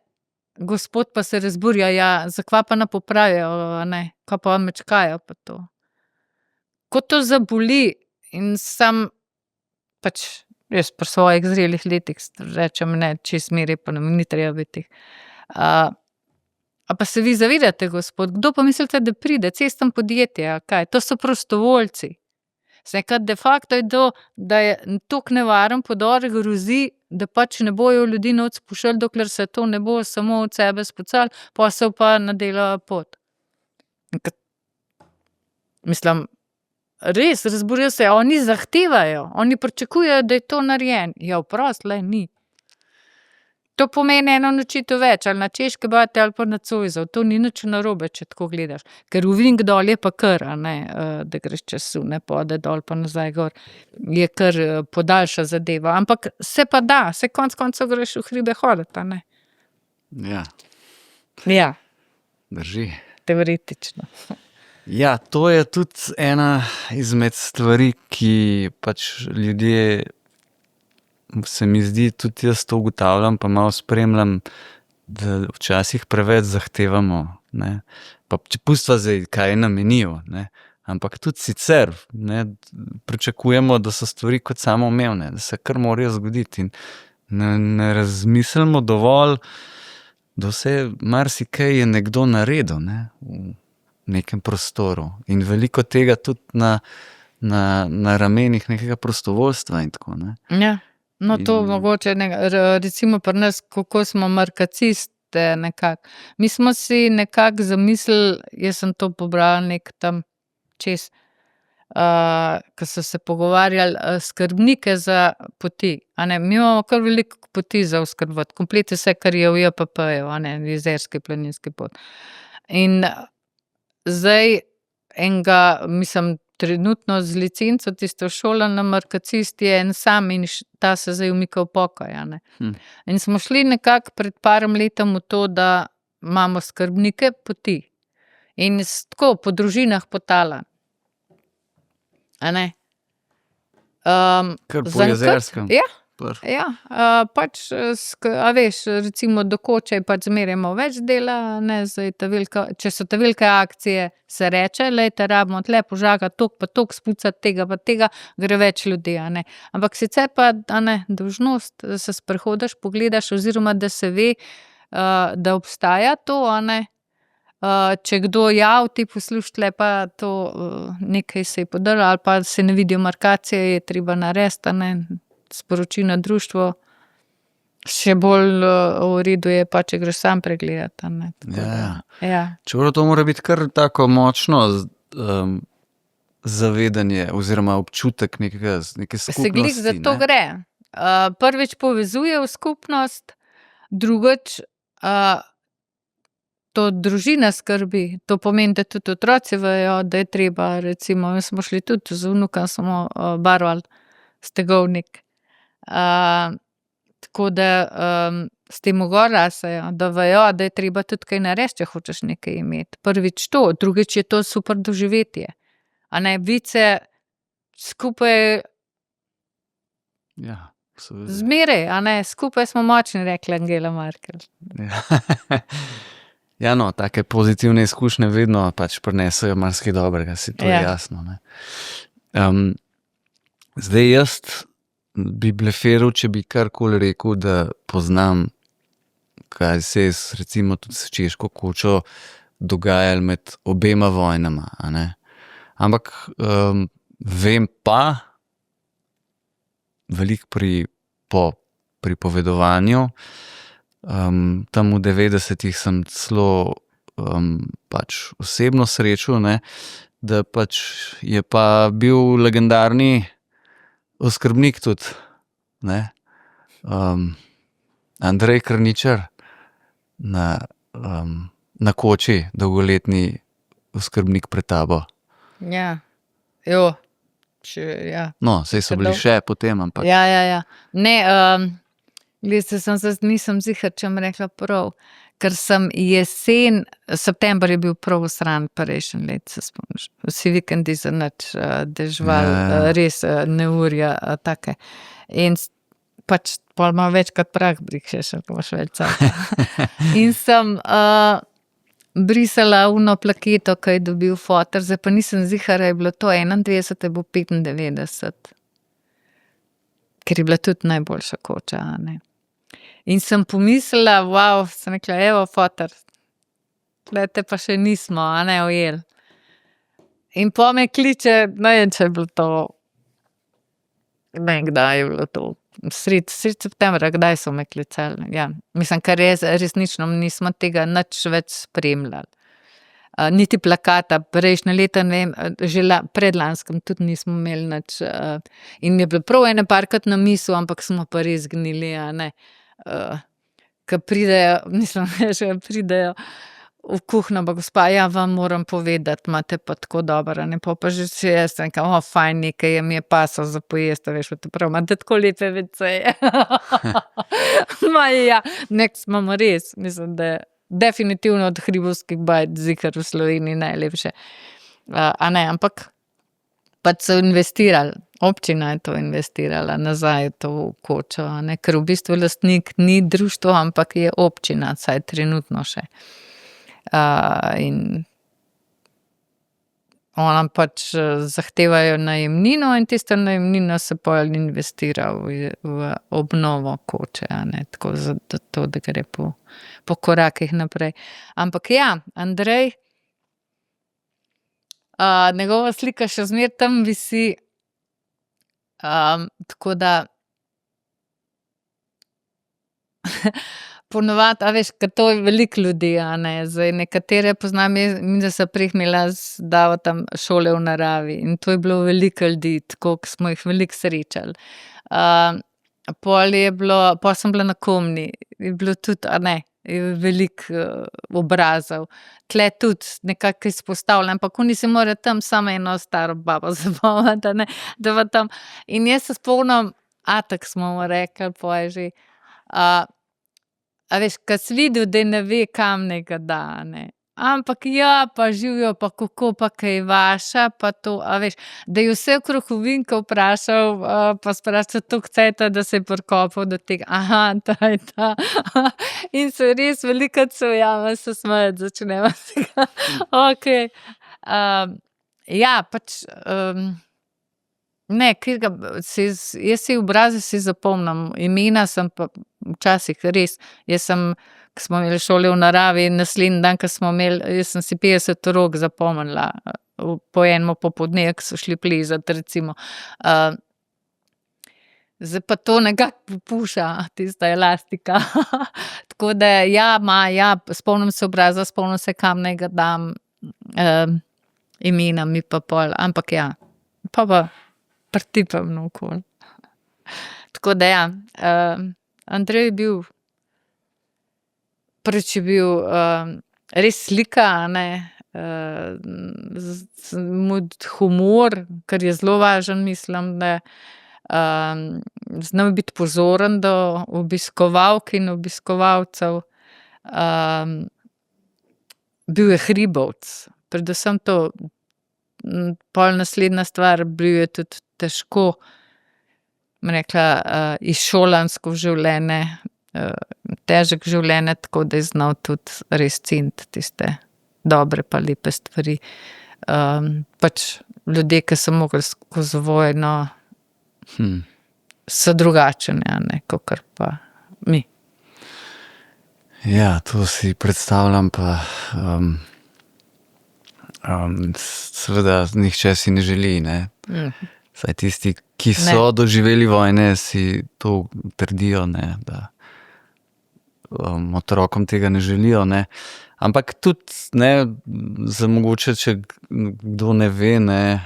gospod pa se razburja, ja, zakva pa ne popravijo, a ne, kaj pa mečkajo pa to. Ko to zaboli in sam pač jaz pri svojih zrelih letih rečem, ne, čisto miri pa nam ni treba biti. A pa se vi zavedate, gospod, kdo pa mislite, da pride? Cestno podjetje, a kaj? To so prostovoljci. Zdaj, de facto je to, da je toliko nevaren podor, grozi, da pač ne bojo ljudi noč spuščali, dokler se to ne bo samo od sebe spucali, posel pa nadela pot. Mislim, res, razburijo se, oni zahtevajo, oni pričakujejo, da je to narejen. Ja, vprost, ni. To pomeni eno nočitev več, ali na Češke bate ali pa na Zoisov. To ni nič narobe, če tako gledaš. Ker v Vink dol je pa kar, a ne, da greš čez Sune pode dol pa nazaj gor. Je kar podaljša zadeva. Ampak se pa da, se konc koncev greš v hribe hoditi, a ne. Ja, Ja, drži. teoretično. Ja, to je tudi ena izmed stvari, ki pač ljudje, se mi zdi, tudi jaz to ugotavljam, pa malo spremljam, da včasih preveč zahtevamo, ne. Pa če pustiva zdaj, kaj namenijo, ne. Ampak tudi sicer, ne, pričakujemo, da so stvari kot samoumevne, da se kar morajo zgoditi in ne razmislimo dovolj, da vse marsikaj je nekdo naredil, ne, v nekem prostoru. In veliko tega tudi na ramenih nekega prostovoljstva in tako, ne. Ja, no to In- mogoče, recimo pri nas, kako smo markaciste nekako. Mi smo si nekako zamislili, jaz sem to pobrala nek tam čez, ko so se pogovarjali, skrbnike za poti, a ne. Mi imamo kar veliko poti za oskrbovati, komplet vse, kar je v JPP-ju, a ne, jezerski planinski pot. In zdaj enega, mislim, trenutno z licenco tisto šolan markacist je en sam in ta se zdaj umika v pokoj, a ne. In smo šli nekako pred parim letom v to, da imamo skrbnike poti. In tako po družinah potala. A ne. Kar po zaenkrat- jezerskem. Ja, Prv. ja, pač, a veš, recimo do Koče je pač zmeraj malo več dela, ne, zdaj če so velike akcije, se reče, glejte, rabimo tle požagati, toliko pa toliko spucati, tega pa tega, gre več ljudi, a ne. Ampak sicer pa, a ne, dolžnost, da se sprehodiš, pogledaš oziroma da se ve, da obstaja to, a ne. Če kdo ti posluša tle pa to, nekaj se je podrlo ali pa se ne vidijo markacije, je treba narediti, a ne. Sporoči na društvo. Še bolj v redu je pa, če greš sam pregledat, a ne. Tako da, ja. Čeprav to mora biti kar tako močno zavedanje oziroma občutek neke skupnosti. Se glih za to ne. gre. Prvič povezuje v skupnost, drugič, to družina skrbi. To pomeni, da tudi otroci vejo, da je treba, recimo, mi smo šli tudi z vnukom, smo barvali stegovnik. Tako da s tem gor rasejo, da vejo, da je treba tudi kaj narediti, če hočeš nekaj imeti. Prvič to, drugič je to super doživetje. A ne, vice skupaj Ja, seveda. zmeraj, a ne, skupaj smo močni, rekla Angela Merkel. Ja. Ja, no, take pozitivne izkušnje vedno pač prinesejo marsikaj dobrega, si to je Ja. jasno, ne. Zdaj jaz bi bleferil, če bi karkoli rekel, da poznam, kaj se je recimo tudi s Češko Kočo dogajalo med obema vojnama, a ne. Ampak vem pa veliko po pripovedovanju, Tam v 90-ih sem celo pač osebno srečal, ne, da pač je pa bil legendarni oskrbnik tudi, ne, Andrej Krničar na Koči, dolgoletni oskrbnik pred tabo. Ja, ja. No, saj so bili še potem, ampak. Ja. Ne, nisem ziher, če bom rekla prav, ker sem jesen, september je bil prav sran prejšnji let, se spomniš. Vsi vikendi za nič, dežval, res neurja, take. In pač pol malo več kot prah brišeš, ko imaš več cajta. In sem brisala uno plaketo, ki je dobil foter, zdaj pa nisem ziher, je bilo to 21, je bilo 95. Ker je bila tudi najboljša koča, a ne. In sem pomislila, sem rekla, evo, foter, tlete pa še nismo, a ne, ujeli. In po me kliče, ne vem, če je bilo to, ne vem, kdaj je bilo to, sred septembra, kdaj so me klicali, ja. Mislim, ker resnično nismo tega nič več spremljali. Niti plakata, prejšnje leta, ne vem, že predlanskem tudi nismo imeli nič. In mi je bilo prav ene parkrat na misel, ampak smo pa res gnili, a ne. Ke pridejo, pridejo v kuhinjo, pa gospa, ja, vam moram povedati, imate pa tako dobro, a ne, pa že si jaz nekam, fajn, nekaj mi je pasal za pojesti, veš, prav, imate tako lepe veceje. Ja, nek imamo res, mislim, da je definitivno od hribovskih bajt ziher v Sloveniji najlepše. A ne, ampak pač so investirali, občina je to investirala nazaj v to kočo, a ne, ker v bistvu lastnik ni društvo, ampak je občina, saj trenutno še. In ona pač zahtevajo najemnino in tisto najemnino se pol investira v obnovo koče, a ne, tako da gre po korakih naprej. Ampak ja, Andrej, njegova slika še zmeraj tam visi, tako da ponovadi, a veš, ker to je veliko ljudi, a ne, zdaj nekatere poznam, midva sva prej imela z Davidom šole v naravi in to je bilo veliko ljudi, tako ke smo jih veliko srečali. Pol sem bila na Komni, je bilo tudi, a ne, veliko obrazov. Tule tudi nekako izpostavljeno, ampak oni se morajo tam samo eno staro babo zapomniti, a ne, da pa tam. In jaz se spomnim, Atak smo mu rekli, pol je že, a veš, ke si videl, da ne ve, kam naj ga da, a ne. Ampak ja, pa živijo, pa kako, pa kaj vaša, pa to, a veš, da je vse okrog ovinka vprašal, pa sprašal toliko cajta, da se je prikopal do tega, ta je ta. In se res velikokrat se ujamem, se smejati začneva. Okej. Ja, pač, ne, jaz si obraze si zapomnim, imena sem pa včasih res, ke smo imeli šole v naravi, naslednji dan, ke smo imeli, jaz sem si 50 rok zapomnila, po enem popoldnevu, ke so šli plezat, recimo. Zdaj pa to nekako popušča, tista elastika. Tako da ja, spomnim se obraza, spomnim se, kam naj ga dam, imena mi pa pol, ampak ja, pa pritipam naokoli. Tako da ja, Andrej je bil, prvič je bil res slika, a ne, humor, kar je zelo važno, mislim, da znal biti pozoren do obiskovalk in obiskovalcev. Bil je hribovec, predvsem to, pol naslednja stvar, bil je tudi težko, bom rekla, izšolansko življenje, težek življenje, tako da je znal tudi res ceniti tiste dobre pa lepe stvari. Pač ljudje, ki so mogli skozi vojno, so drugačni, a ne, kakor pa mi. Ja, to si predstavljam, pa seveda nihče si ne želi, ne. Saj tisti, ki so doživeli vojne, si to trdijo, ne, da otrokom tega ne želijo, ne. Ampak tudi, ne, za mogoče, če kdo ne ve, ne,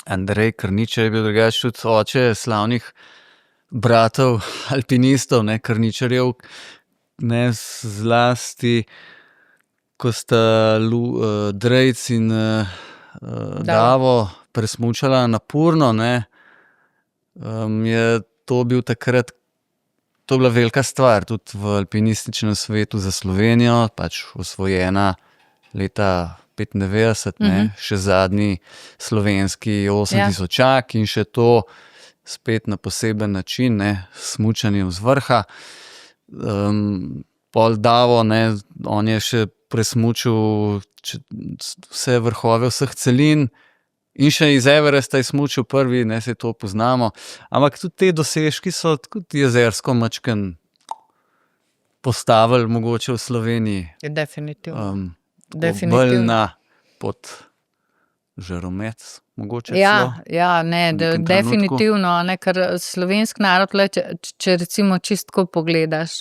Andrej Krničar je bil drugače tudi oče slavnih bratov alpinistov, ne, Krničarjev, ne, zlasti, ko sta Drejc in Davo presmučala Napurno, ne, je to bil takrat, to je bila velika stvar tudi v alpinističnem svetu za Slovenijo, pač osvojena leta 95, ne, še zadnji slovenski 8000-ak in še to spet na poseben način, ne, smučanje z vrha. Pol Davo, ne, on je še presmučil vse vrhove vseh celin in še iz Everesta je smučil prvi, ne, se to poznamo. Ampak tudi te dosežki so tudi jezersko majčkeno postavili mogoče v Sloveniji. Definitivno. Bolj na pod žaromet, mogoče celo. Ja, ne, definitivno, ne, ker slovenski narod, če recimo čistko pogledaš,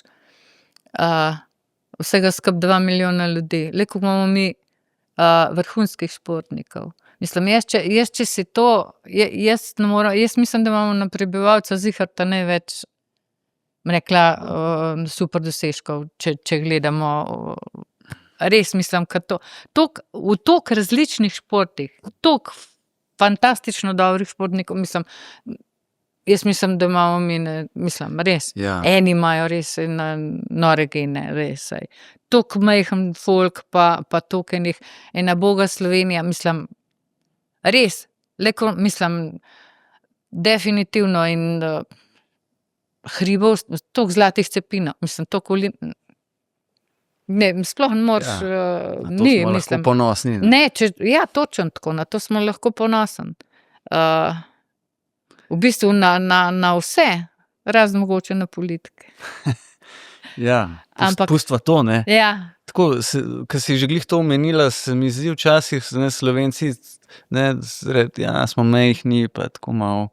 vsega skupaj 2 milijona ljudi, koliko imamo mi vrhunskih športnikov. Mislim, jaz če si to, jaz mislim, da imamo na prebivalca ziherta največ, rekla, super dosežkov, če gledamo. Res mislim, v toliko različnih športih, toliko fantastično dobrih športnikov, jaz mislim, da imamo mi, res, eni imajo res nore gene, res. Toliko majhen folk, pa toliko ena boga Slovenija, res, definitivno in hribov, toliko zlatih cepinov, toliko ne, sploh ne moreš, ni, smo lahko ponosni. Ne, točno tako, na to smo lahko ponosni. V bistvu na vse, razen mogoče na politike. Pustiva to, ne. Ja. Tako, ko si že glih to omenila, se mi zdi včasih, ne, Slovenci, ne, smo majhni, pa tako malo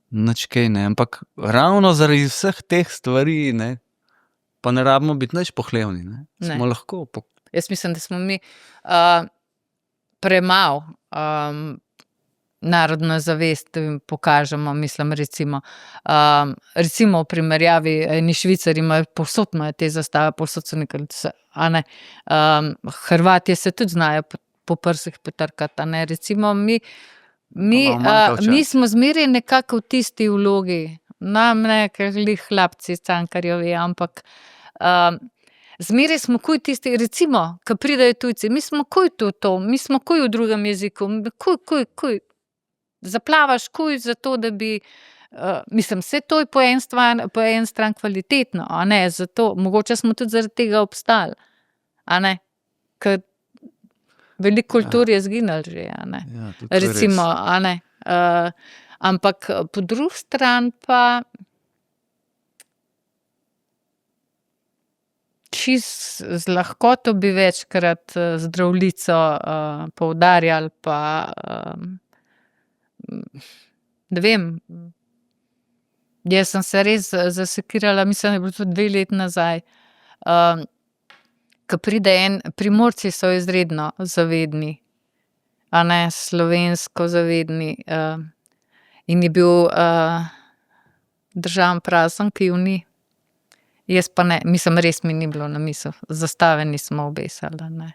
nič kaj, ne, ampak ravno zaradi vseh teh stvari, ne, pa ne rabimo biti nič pohlevni, ne. Smo lahko. Jaz mislim, da smo mi premalo narodno zavest pokažemo, recimo v primerjavi, eni Švicari imajo, povsod imajo te zastave, povsod so nekaj, Hrvatje se tudi znajo po prsih potrkati, ne, recimo mi smo zmeraj nekako v tisti vlogi, nam ne, ker glih hlapci Cankarjevi, ampak zmeraj smo kuj tisti, recimo, ko pridejo tujci, mi smo kuj to, mi smo kuj v drugem jeziku, kuj, zaplavaš kuj zato, da bi, vse to je po en stran kvalitetno, a ne, zato, mogoče smo tudi zaradi tega obstali, a ne, ker veliko kultur je zginilo že, a ne, recimo, a ne, ampak po drugi strani pa čist z lahkoto bi večkrat Zdravljico poudarjali, pa ne vem, jaz sem se res zasekirala, mislim, da je bilo to 2 leti nazaj, ko pride Primorci so izredno zavedni, a ne, slovensko zavedni, in je bil državni praznik junij. Jaz pa ne, res mi ni bilo na misel, zastave nismo obesali, ne.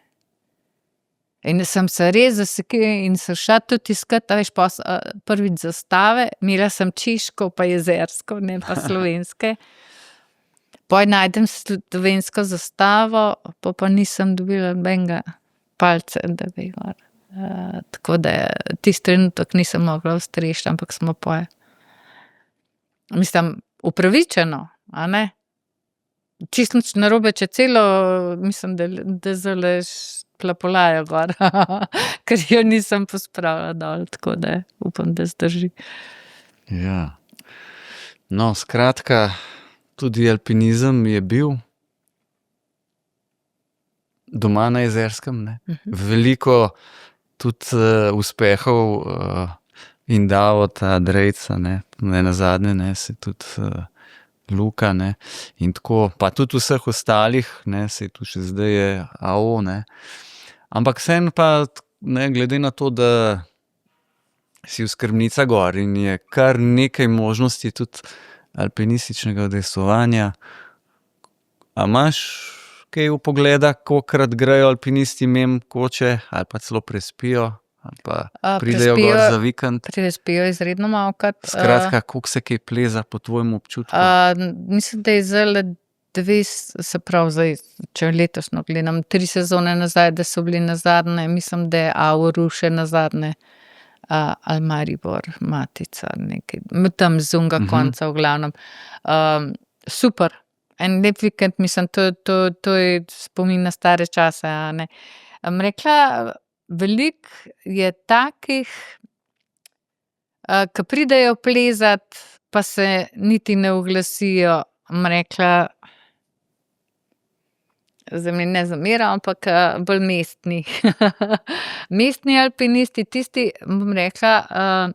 In sem se res zasekirala in sem šla tudi iskat, veš, prvič zastave, imela sem češko pa jezersko, ne pa slovenske. Poj najdem slovensko zastavo, pa nisem dobila nobenega palca, da bi gor. Tako da tisti trenutek nisem mogla ustrešiti, ampak smo poj. Upravičeno, a ne? Čisto nič narobe, če celo, da zdajle plapolajo gor, ker jo nisem pospravila dol, tako da upam, da zdrži. Ja. No, skratka, tudi alpinizem je bil doma na Jezerskem, ne. Veliko tudi uspehov in Davota, Drejca, ne nazadnje, ne, se tudi Luka, ne, in tako, pa tudi vseh ostalih, ne, saj tu še zdaj je AO, ne. Ampak vseeno pa, ne, glede na to, da si oskrbnica gor in je kar nekaj možnosti tudi alpinističnega udejstvovanja. A imaš kaj vpogleda, kolikokrat grejo alpinisti mimo koče ali pa celo prespijo ali pa pridejo gor za vikend? Prespijo izredno malokrat. Skratka, koliko se kaj pleza po tvojem občutku? Mislim, da je zdajle se pravi zdaj, če letošnjo gledam, 3 sezone nazaj, da so bili nazadnje, mislim, da je AURU še nazadnje, ali Maribor, Matica, nekaj, tam z onega konca v glavnem. Super. En lep vikend, mislim, to je spomin na stare čase, a ne. Rekla, veliko je takih, ki pridejo plezat, pa se niti ne oglasijo. Rekla, zdaj mi ne zamerajo, ampak bolj mestni. Mestni alpinisti, tisti, bom rekla,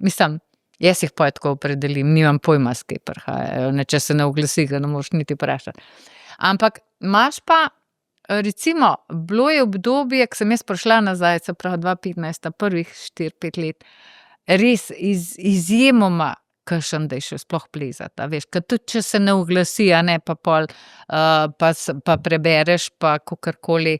mislim, jaz jih pol tako opredelim, nimam pojma, s kaj prihajajo, ne, če se ne oglasi, ga ne moreš niti vprašati. Ampak imaš pa, recimo, bilo je obdobje, ko sem jaz prišla nazaj, se pravi 2015, prvih 4-5 let, res izjemoma kakšen, da je šel sploh plezat, a veš, ker tudi če se ne oglasi, a ne, pa pol, pa prebereš, pa kakorkoli,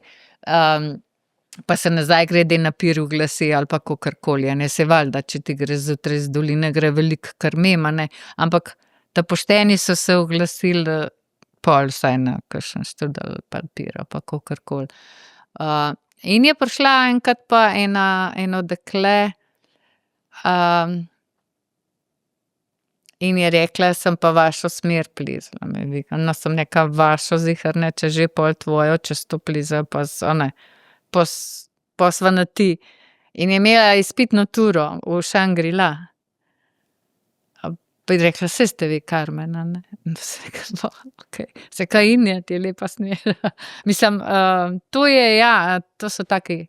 pa se nazaj grede na pir oglasi ali pa kakorkoli, a ne, saj valjda, če ti gre zjutraj z doline, gre veliko kar mimo, a ne, ampak ta pošteni so se oglasili, pol vsaj na kakšen študel pa pira, pa kakorkoli. In je prišla enkrat pa eno dekle, in je rekla, sem pa vašo smer plezala. No, sem rekla, vašo ziher, ne, če že pol tvojo, če si to plezala, pa ne, pa sva na ti. In je imela izpitno turo v Shangri-La. Pa je rekla, saj ste vi Karmen, a ne. Sem rekla, no, okej. Sem rekla, in je, ti je lepa smer. Mislim, to je, ja, to so taki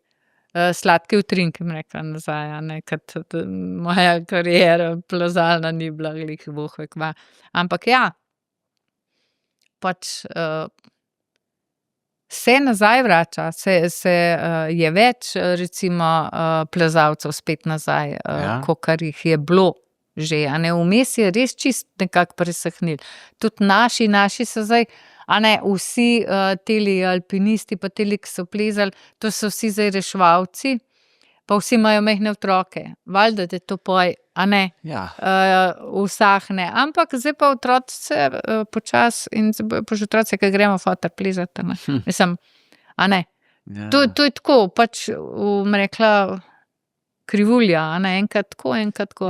sladki utrinki, bom rekla nazaj, a ne, ker tudi moja kariera plezalna ni bila glih bog ve kva. Ampak ja, pač se nazaj vrača, je več, recimo, plezalcev spet nazaj, kakor jih je bilo že, a ne, vmes je res čisto nekako presahnilo. Tudi naši so zdaj, a ne, vsi teli alpinisti, pa teli, ki so plezali, to so vsi zdaj reševalci, pa vsi imajo majhne otroke. Valjda te to pol, a ne, usahne. Ampak zdaj pa otroci se počasi in zdaj bojo pa že otroci, ki gremo foter plezat, a ne. Mislim, a ne. To je tako, pač, bom rekla, krivulja, a ne, enkrat tako, enkrat tako.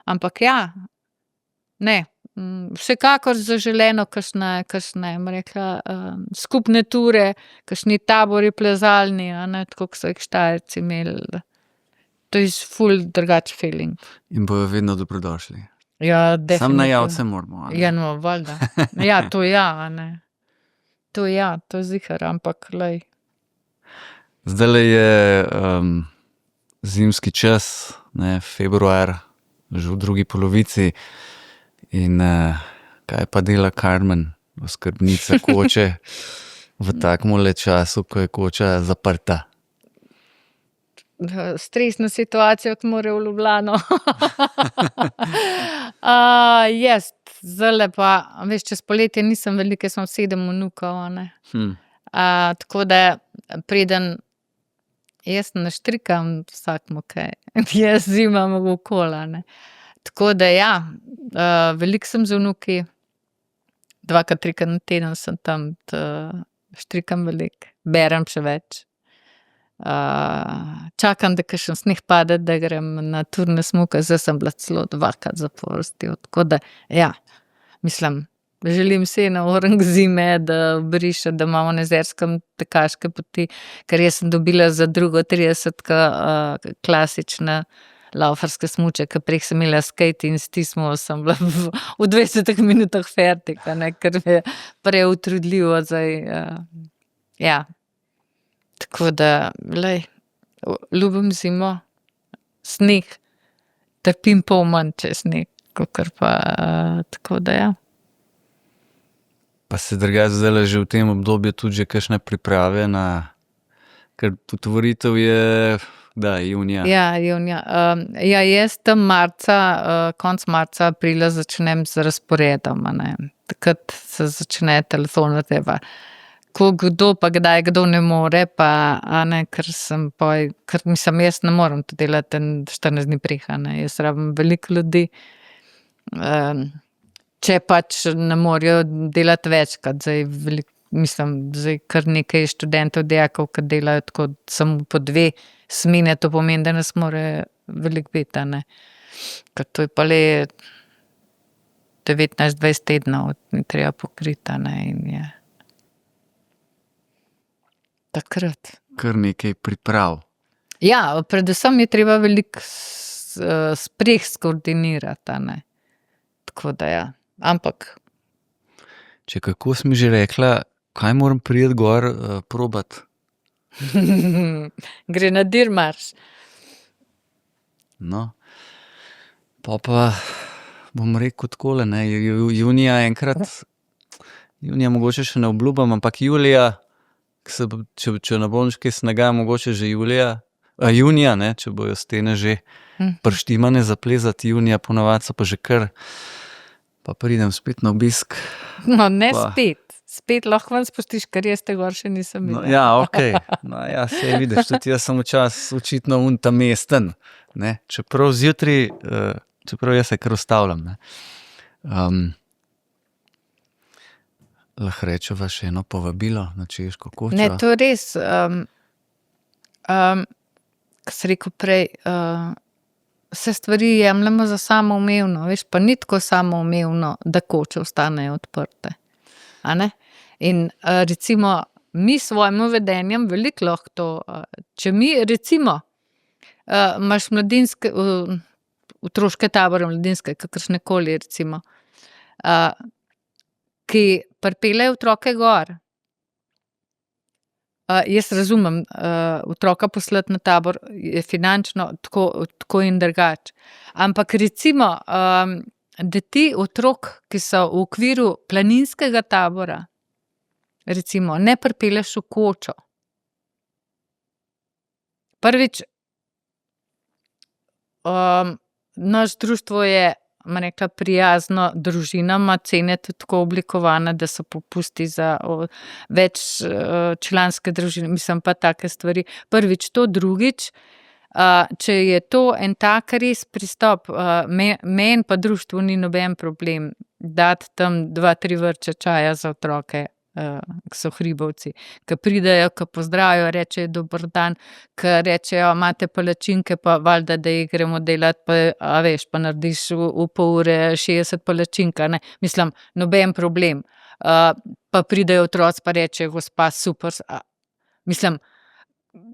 Ampak ja, ne, vsekakor zaželeno kakšne, bom rekla, skupne ture, kakšni tabori plezalni, a ne, tako kot so jih Štajerci imeli. To je ful drugačen feeling. In bojo vedno dobrodošli. Ja, definitivno. Samo najaviti se moramo, a ne. Ja, no, valjda. Ja, to ja, a ne. To ja, to ziher, ampak glej. Zdajle je zimski čas, ne, februar, že v drugi polovici. In kaj pa dela Karmen, oskrbnica koče, v takmule času, ko je koča zaprta? Stresna situacija, ko mora v Ljubljano. Jaz, zdajle pa, veš, čez poletje nisem veliko, jaz imam 7 vnukov, a ne. Tako da preden jaz naštrikam vsakemu kaj, jaz zimam okoli, a ne. Tako da ja, veliko sem z vnuki, 2-3 na teden sem tam, štrikam veliko, berem še več. Čakam, da kakšen sneg pade, da grem na turne smuke, zdaj sem bila celo 2-krat zapovrstjo, tako da, ja, mislim, želim si na orang zime, da briše, da imamo na Jezerskem tekaške poti, ker jaz sem dobila za drugo 30-ko klasične laufarske smuče, ker prej sem imela skate in s tismo sem bila v 20 minutah fertik, a ne, ker je preutrudljivo zdaj, ja. Tako da, glej, ljubim zimo, sneg, trpim pol manj, če je sneg, kakor pa, tako da ja. Pa se drugače zdaj že v tem obdobju tudi že kakšne priprave na, ker otvoritev je, da, junija. Ja, junija. Ja, jaz tam konec marca, aprila začnem z razporedom, a ne. Takrat se začne telefon vrteti, ko kdo pa kdaj, kdo ne more, pa, a ne, ker mislim, jaz ne morem to delati 14 dni prej, a ne. Jaz rabim veliko ljudi. Če pač ne morejo delati večkrat, zdaj kar nekaj študentov, dijakov, ki delajo tako samo po 2 smene, to pomeni, da nas more veliko biti, a ne. Ker to je pa le 19-20 tednov, ni treba pokriti, a ne, in je takrat. Kar nekaj priprav. Ja, predvsem je treba veliko spreh skoordinirati, a ne. Tako da ja, ampak. Če kako si mi že rekla, kaj moram priti gor probat? Grenadir marš. No, pa bom rekel takole, ne, junija enkrat, junija mogoče še ne obljubam, ampak julija, če ne bom kaj snega, mogoče že junija, ne, če bojo stene že prštimane za plezati, junija ponavadi so pa že kar, pa pridem spet na obisk. No, ne spet lahko ven spustiš, ker jaz te gor še nisem videla. No, ja, okej. No, ja, saj vidiš, tudi jaz sem včasih očitno ta mesten, ne, čeprav zjutraj, čeprav jaz se kar ustavljam, ne. Lahko rečeva še eno povabilo na Češko kočo? Ne, to je res, ko si rekel prej, vse stvari jemljemo za samoumevno, veš, pa ni tako samoumevno, da koče ostanejo odprte, a ne? In recimo, mi s svojim vedenjem veliko lahko to, če mi recimo imaš mladinske, otroške tabore, mladinske, kakršnekoli recimo, ki pripeljejo otroke gor. Jaz razumem, otroka poslati na tabor je finančno tako in drugače. Ampak recimo, da ti otrok, ki so v okviru planinskega tabora, recimo, ne pripelješ v kočo. Prvič, naš društvo je, bom rekla, prijazno družinam, cene tudi tako oblikovane, da so popusti za več članske družine, mislim pa take stvari. Prvič to, drugič, če je to en tak res pristop, meni pa društvu ni noben problem dati tam 2-3 vrče čaja za otroke, ki so hribovci, ki pridejo, ki pozdravijo, rečejo dober dan, ki rečejo, imate palačinke, pa valjda, da jih gremo delati, pa, a veš, pa narediš v pol ure 60 palačink, ne, mislim, noben problem. Pa pridejo otroci, pa rečejo, gospa, super, mislim,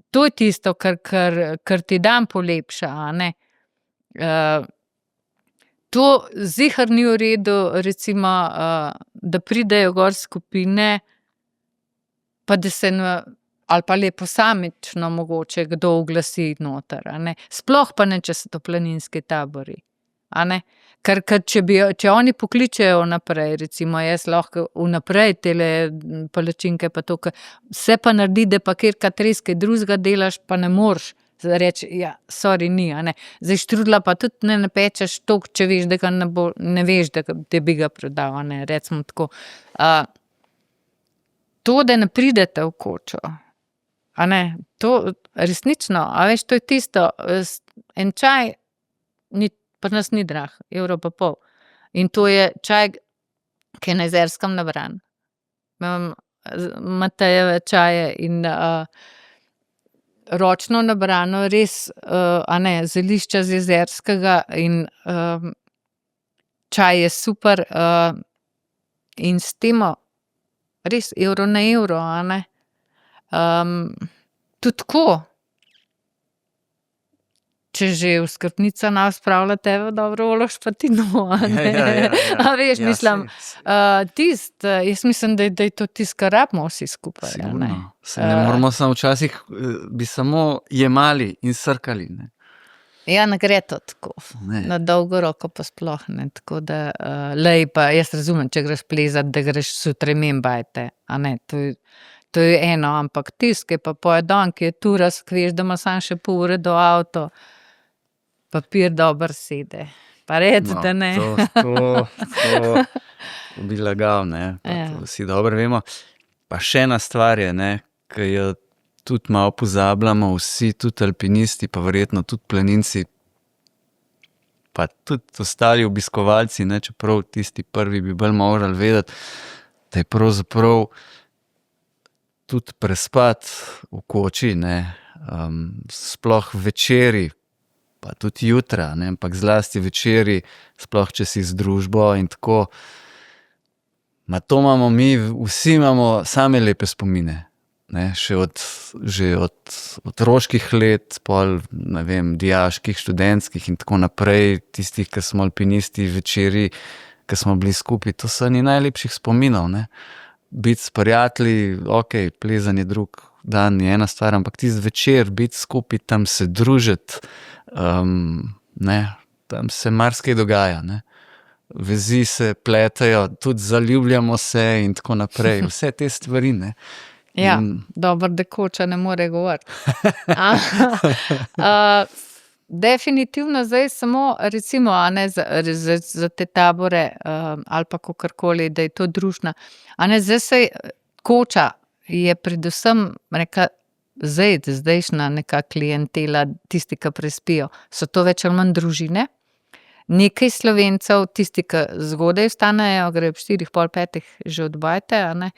to je tisto, kar ti dan polepša, a ne. To ziher ni v redu, recimo, da pridejo gor skupine, pa da se ali pa le posamično mogoče kdo oglasi noter, a ne. Sploh pa ne, če so to planinski tabori, a ne. Ker če oni pokličejo naprej, recimo jaz lahko vnaprej tele palačinke pa to, se pa naredi, da pa kjerkrat res kaj drugega delaš, pa ne moreš reči, ja, sorry, ni, a ne. Zdaj štrudla pa tudi ne napečeš toliko, če veš, da ga ne veš, da bi ga prodal, a ne, recimo tako. To, da ne pridete v kočo, a ne, to resnično, a veš, to je tisto, en čaj pri nas ni drag, 1,5 €. In to je čaj, ki je na Jezerskem nabran. Imam Matejeve čaje in ročno nabrano, res, a ne, zelišča z Jezerskega in čaj je super, in s tem res evro na evro, a ne. Tudi tako, če že oskrbnica nas spravlja tebe, dobro volaš pa ti no, a ne. Ja. A veš, Ja, mislim, jaz mislim, da je to tisto, kar rabimo vsi skupaj, a ne. Sigurno. Se ne moramo samo včasih, bi samo jemali in srkali, ne. Ja, ne gre to tako. Ne. Na dolgo roko pa sploh ne. Tako da, lej pa, jaz razumem, če greš plezat, da greš sutra bajte, a ne, to je eno, ampak tisto, ki pa poje dan, ki je tu razkveš, da ima samo še pol ure do avto, papir dober sede. Pa rec, da ne. To bi lagal, ne, pa Ja. to vsi dobro vemo. Pa še ena stvar je, ne, ki jo tudi malo pozabljamo, vsi, tudi alpinisti, pa verjetno tudi planinci, pa tudi ostali obiskovalci, ne, čeprav tisti prvi bi bolj morali vedeti, da je pravzaprav tudi prespati v koči, ne, sploh večeri, pa tudi jutra, ne, ampak zlasti večeri, sploh če si z družbo in tako. To imamo mi, vsi imamo same lepe spomine. Ne, že od otroških let, pol, ne vem, dijaških, študentskih in tako naprej, tistih, ki smo alpinisti, večeri, ki smo bili skupaj, to so eni najlepših spominov, ne. Biti s prijatelji, okej, plezanje drug dan je ena stvar, ampak tisti večer, biti skupaj, tam se družiti, ne, tam se marsikaj dogaja, ne. Vezi se pletejo, tudi zaljubljamo se in tako naprej, vse te stvari, ne. Ja, dobro, da koča ne more govoriti. Definitivno zdaj samo recimo, a ne, za te tabore, ali pa kakorkoli, da je to družna. A ne, zdaj se koča je predvsem neka zdajšnja neka klientela, tisti, ki prespijo, so to več ali manj družine. Nekaj Slovencev, tisti, ki zgodaj vstanejo, grejo ob 4, pol 5 že od bajte, a ne.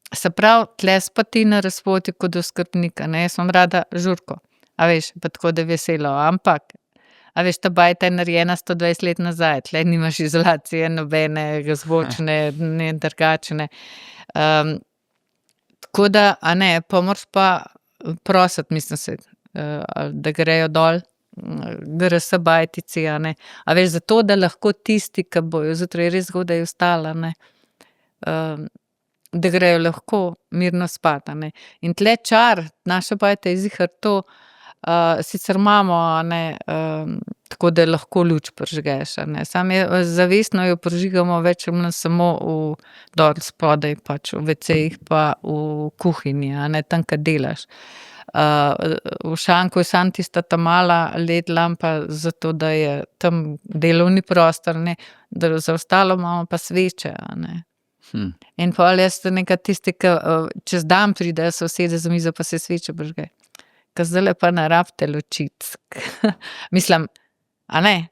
Se pravi, tule si pa ti na razpotju kot oskrbnik, a ne, jaz imam rada žurko, a veš, pa tako, da je veselo, ampak, a veš, ta bajta je narejena 120 let nazaj, tule nimaš izolacije nobene, zvočne, ne drugačne. Tako da, a ne, pa moraš pa prositi, mislim se, da grejo dol, GRS bajtici, a ne. A veš, zato, da lahko tisti, ki bojo zjutraj res zgodaj vstali, a ne, da grejo lahko mirno spat, a ne. In tule čar, naša bajta je ziher to, sicer imamo, a ne, tako da lahko luč prižgeš, a ne, samo zavestno jo prižigamo več ali manj samo dol spodaj, pač v WC-jih pa v kuhinji, a ne, tam, kjer delaš. V šanku je samo tista ta mala LED lampa, zato da je tam delovni prostor, ne, da za ostalo imamo pa sveče, a ne. In pol jaz nekaj tisti, ki čez dan pridejo, se usede za mizo pa se sveče prižge. Ke zdajle pa ne rabite lučiti. Mislim, a ne,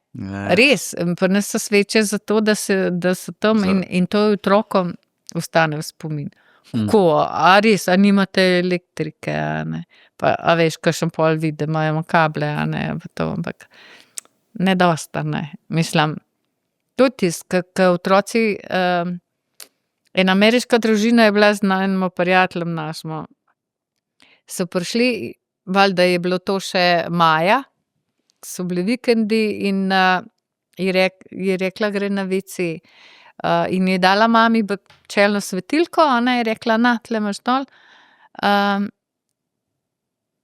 res, pri nas so sveče zato, da so tam in to otrokom ostane v spomin. Kako, a res, a nimate elektrike, a ne. Pa, a veš, kakšen pol vidi, da imajo kable, a ne, pa to, ampak ne dosti, a ne. Mislim, tudi tisto, ke otroci, ena ameriška družina je bila z enim prijateljem našim, so prišli, valjda je bilo to še maja, so bili vikendi in, je rekla, gre na WC. In je dala mami čelno svetilko, a ne, je rekla: "Na, tule imaš dol."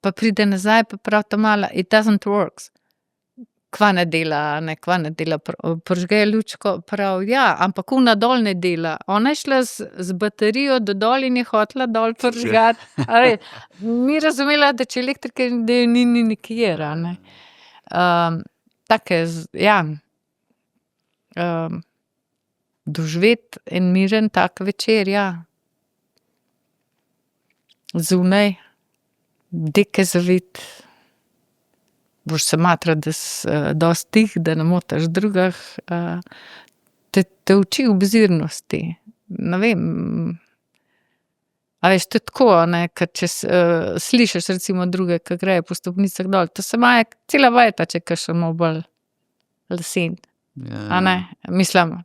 Pa pride nazaj, pa pravi ta mala: "It doesn't work." Kva ne dela, a ne, kva ne dela, prižge lučko, pravi: "Ja, ampak ona dol ne dela." Ona je šla z baterijo do dol in je hotela dol prižgati, a veš. Ni razumela, da če elektrike, da je ni nikjer, a ne. Take ja, doživeti en miren tak večer, ja. Zunaj, deke zaviti. Boš se matrala, da si dosti tih, da ne motiš drugih, te uči obzirnosti. Ne vem, a veš, to je tako, a ne, ke če slišiš recimo druge, ke grejo po stopnicah dol, to se imajo cela bajta, če je kakšen malo bolj lesen. A ne, mislim,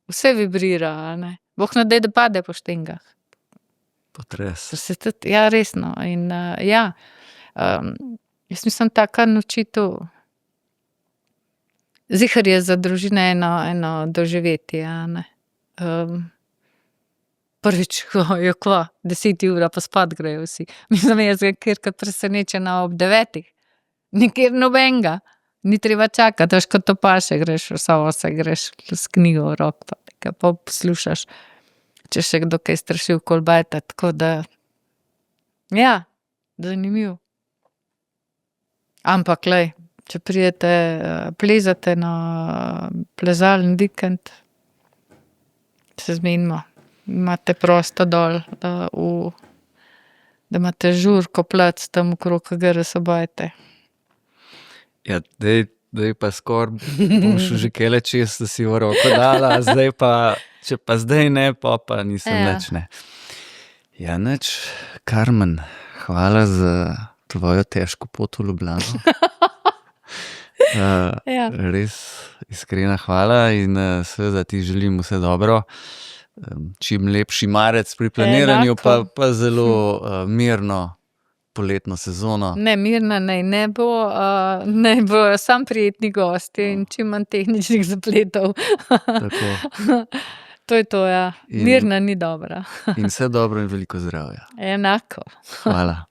vse vibrira, a ne. Bog ne daj, da pade po štengah. Potres. Se tudi, ja, resno, in, ja, jaz mislim, taka nočitev, ziher je za družine eno doživetje, a ne. Prvič, ja, kva, 10 ura pa spat grejo vsi. Mislim, jaz grem katerikrat presenečena ob 9. Nikjer nobenega. Ni treba čakati, veš, kot to paše, greš v sobo, se greš s knjigo v rok, pa poslušaš, če še kdo kaj straši v kolbajta, tako da, ja, zanimivo. Ampak, lej, če pridete, plezate na plezalni vikend, se zmenimo, imate prosto dol, da imate žurko plac tam okrog, kakor se bojite. Ja, dej pa skoraj boš že kele čez, da si v roko dala, zdaj pa, če pa zdaj ne, pa nisem nič, ne. Ja, nič, Karmen, hvala za tvojo težko pot v Ljubljano. Ja. Res iskrena hvala in seveda ti želim vse dobro. Čim lepši marec pri planiranju, pa zelo mirno poletno sezono. Ne, mirna ne bo, naj bo samo prijetni gostje in čim manj tehničnih zapletov. Tako. To je to, ja. Mirna ni dobra. In vse dobro in veliko zdravja. Enako. Hvala.